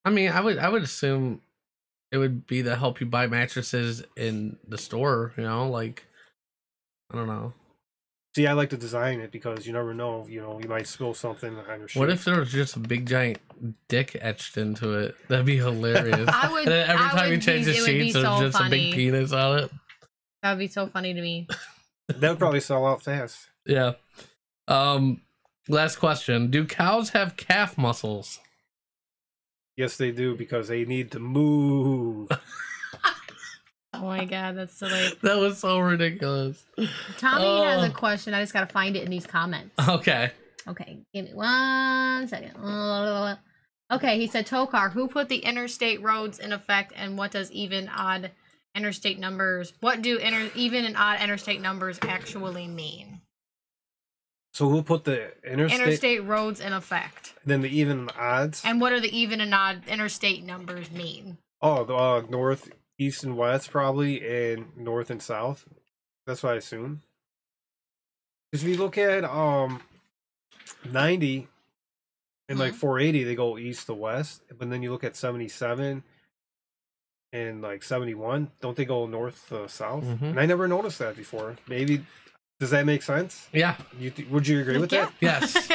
I mean, I would assume it would be to help you buy mattresses in the store. You know, like I don't know.
See, I like to design it because you never know. You know, you might spill something on your sheet.
What if there was just a big giant dick etched into it? That'd be hilarious.
I would.
And then every time you change the sheets, there's
so
just
funny.
a big penis on it.
That would be so funny to me.
That would probably sell out fast.
Yeah. Last question: do cows have calf muscles?
Yes, they do because they need to move.
Oh my god, that's silly.
That was so ridiculous.
Tommy has a question. I just gotta find it in these comments.
Okay.
Okay, give me 1 second. Okay, he said, Tokar, who put the interstate roads in effect, and what does even odd interstate numbers? What do even and odd interstate numbers actually mean?
So who put the
interstate roads in effect?
Then the even and odds.
And what do the even and odd interstate numbers mean?
Oh, the north, east, and west probably, and north and south. That's what I assume. Because if you look at 90 and like 480, they go east to west. But then you look at 77 and like 71, don't they go north to south? And I never noticed that before. Maybe, does that make sense?
Yeah.
Would you agree with that?
Yes.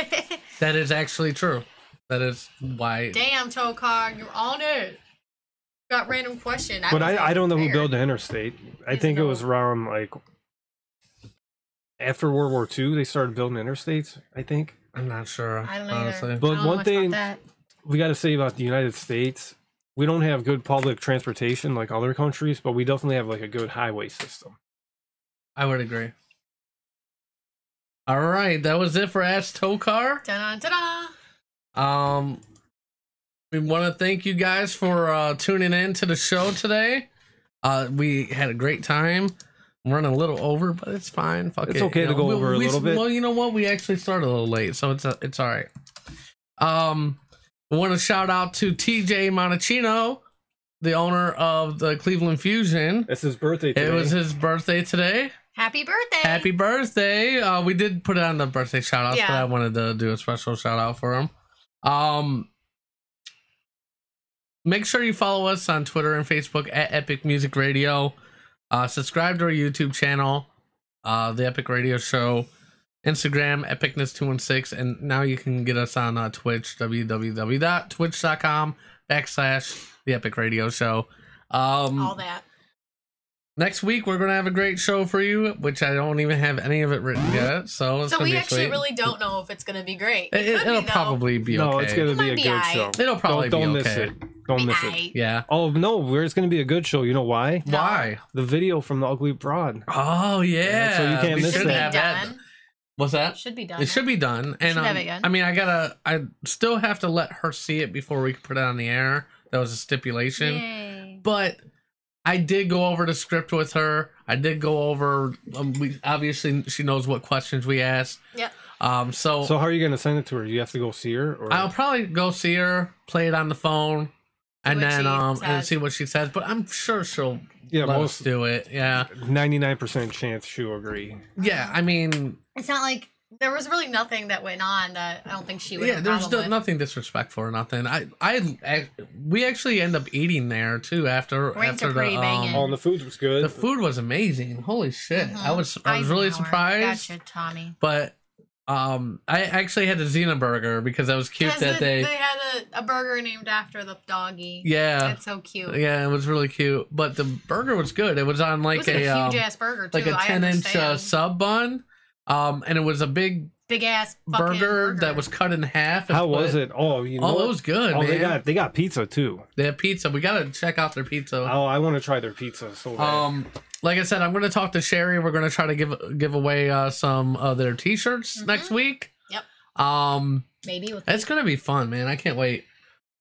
That is actually true. That is why.
Damn, Tokar, you're on it. Got random question.
But I don't know who built the interstate. I think it was around like after World War II, they started building interstates, I think.
I'm not sure.
I don't know
honestly.
either.
But one thing we got to say about the United States, we don't have good public transportation like other countries, but we definitely have like a good highway system.
I would agree. All right, that was it for Ask Tokar.
Ta-da!
We want to thank you guys for tuning in to the show today. We had a great time. I'm running a little over, but it's fine. Fuck
it's
it.
okay to go over a little bit.
Well, you know what? We actually started a little late, so it's all right. We want to shout out to TJ Monachino, the owner of the Cleveland Fusion.
It's his birthday today.
It was his birthday today.
Happy birthday!
Happy birthday! We did put it on the birthday shout outs, but I wanted to do a special shout out for him. Make sure you follow us on Twitter and Facebook at Epic Music Radio. Subscribe to our YouTube channel, The Epic Radio Show, Instagram, Epicness216, and now you can get us on Twitch, www.twitch.com/The Epic Radio Show.
All that.
Next week, we're going to have a great show for you, which I don't even have any of it written yet. So
we actually really don't know if it's going to be great.
It'll probably be okay.
No, it's going to be a good show.
It'll probably be okay.
Don't miss it. Don't miss it.
Yeah.
Oh, no, it's going to be a good show. You know why?
No. Why?
The video from The Ugly Broad.
Oh, yeah.
So you can't miss
that. What's that?
Should be done.
It should be done. And I mean, I still have to let her see it before we can put it on the air. That was a stipulation.
Yay.
But I did go over the script with her. I did go over. We obviously she knows what questions we asked.
Yep.
So how are you gonna send it to her? You have to go see her, or
I'll probably go see her, play it on the phone, and then and see what she says. But I'm sure she'll let us do it. Yeah,
99% chance she'll agree.
Yeah, I mean,
it's not like there was really nothing that went on that I don't think she would.
Yeah, there's nothing disrespectful or nothing. We actually end up eating there too after the
oh, the food was good.
The food was amazing. Holy shit! I was really surprised.
Gotcha, Tommy.
But I actually had the Xena burger because that was cute that they
had a burger named after the doggy.
Yeah,
it's so cute.
Yeah, it was really cute. But the burger was good. It was on like
a huge ass burger too.
Like a 10-inch sub bun. And it was a big
ass
burger that was cut in half.
How was it? Oh, you know,
it was good.
Oh,
man.
They got pizza too.
They have pizza. We gotta check out their pizza.
Oh, I want to try their pizza so bad.
Like I said, I'm gonna talk to Sherry. We're gonna try to give away some of their T-shirts next week.
Yep. Maybe
it's gonna be fun, man. I can't wait.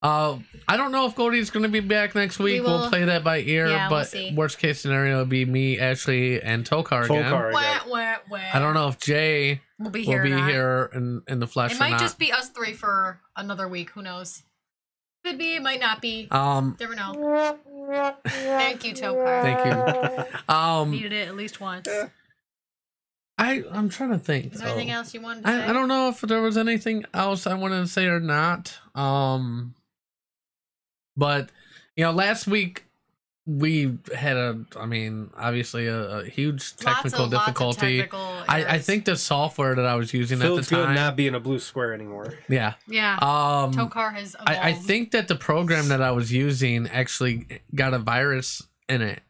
I don't know if Goldie's going to be back next week. We'll play that by ear, but worst case scenario would be me, Ashley, and Tokar again. I don't know if Jay will be here in the flesh.
It might just be us three for another week. Who knows? Could be. It might not be. Never know. Thank you, Tokar.
Thank you.
Needed it at least once.
I'm trying to think.
Is there anything else you wanted to say?
I don't know if there was anything else I wanted to say or not. But, you know, last week we had obviously a huge technical difficulty. I think the software that I was using at the time.
Good not being a blue square anymore.
Yeah.
Yeah. Tokar has evolved.
I think that the program that I was using actually got a virus in it.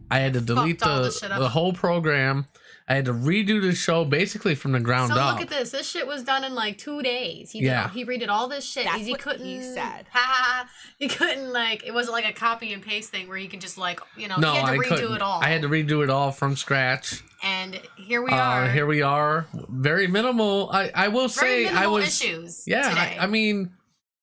I had to delete the whole program. I had to redo the show basically from the ground up.
Look at this. This shit was done in like 2 days. He redid all this shit.
That's
he
what
couldn't.
he said.
He couldn't like. It wasn't like a copy and paste thing where you can just like
No,
he had to
I
redo
couldn't.
it all.
I had to redo it all from scratch.
And here we are.
Here we are. Very minimal. I will say I was
issues.
Yeah,
today.
I mean,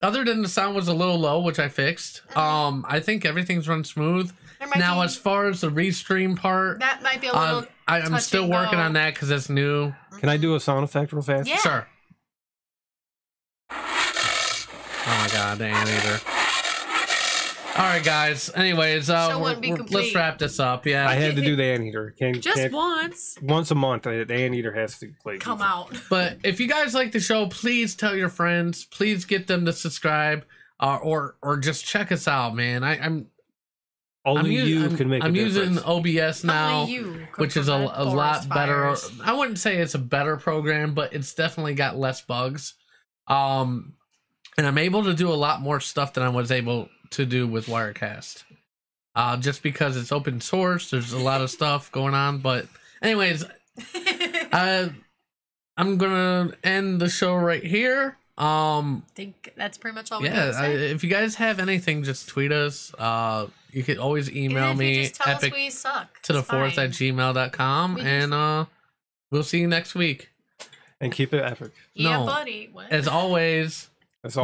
other than the sound was a little low, which I fixed. I think everything's run smooth. Now, as far as the restream part,
that might be a little.
I'm still working on that because it's new.
Can I do a sound effect real fast?
Yeah.
Sure. Oh my god, the anteater. All right, guys. Anyways, let's wrap this up. Yeah,
I had to do the anteater. Once a month. The anteater has to
come out.
But if you guys like the show, please tell your friends. Please get them to subscribe, or just check us out, man. I'm using OBS now, which is a lot better. I wouldn't say it's a better program, but it's definitely got less bugs. And I'm able to do a lot more stuff than I was able to do with Wirecast. Just because it's open source, there's a lot of stuff going on. But anyways, I'm gonna end the show right here.
I think that's pretty much all we got to say.
If you guys have anything, just tweet us. You could always email me
just tell us we suck.
to the fourth at gmail.com, and we'll see you next week.
And keep it epic.
Yeah, buddy. What?
As always,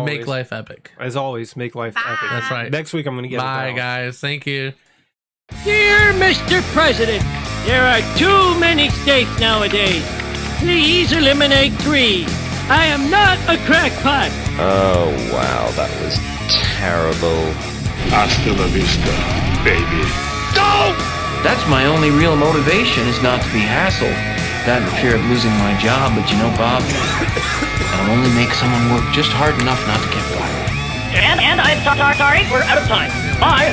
make life epic.
As always, make life epic.
That's right.
Next week I'm gonna get
Bye, guys. Thank you.
Dear Mr. President, there are too many states nowadays. Please eliminate 3. I am not a crackpot.
Oh, wow, that was terrible.
Hasta la vista, baby.
No! That's my only real motivation, is not to be hassled. That and the fear of losing my job, but you know, Bob, that'll only make someone work just hard enough not to get fired.
And I'm sorry, we're out of time. Bye.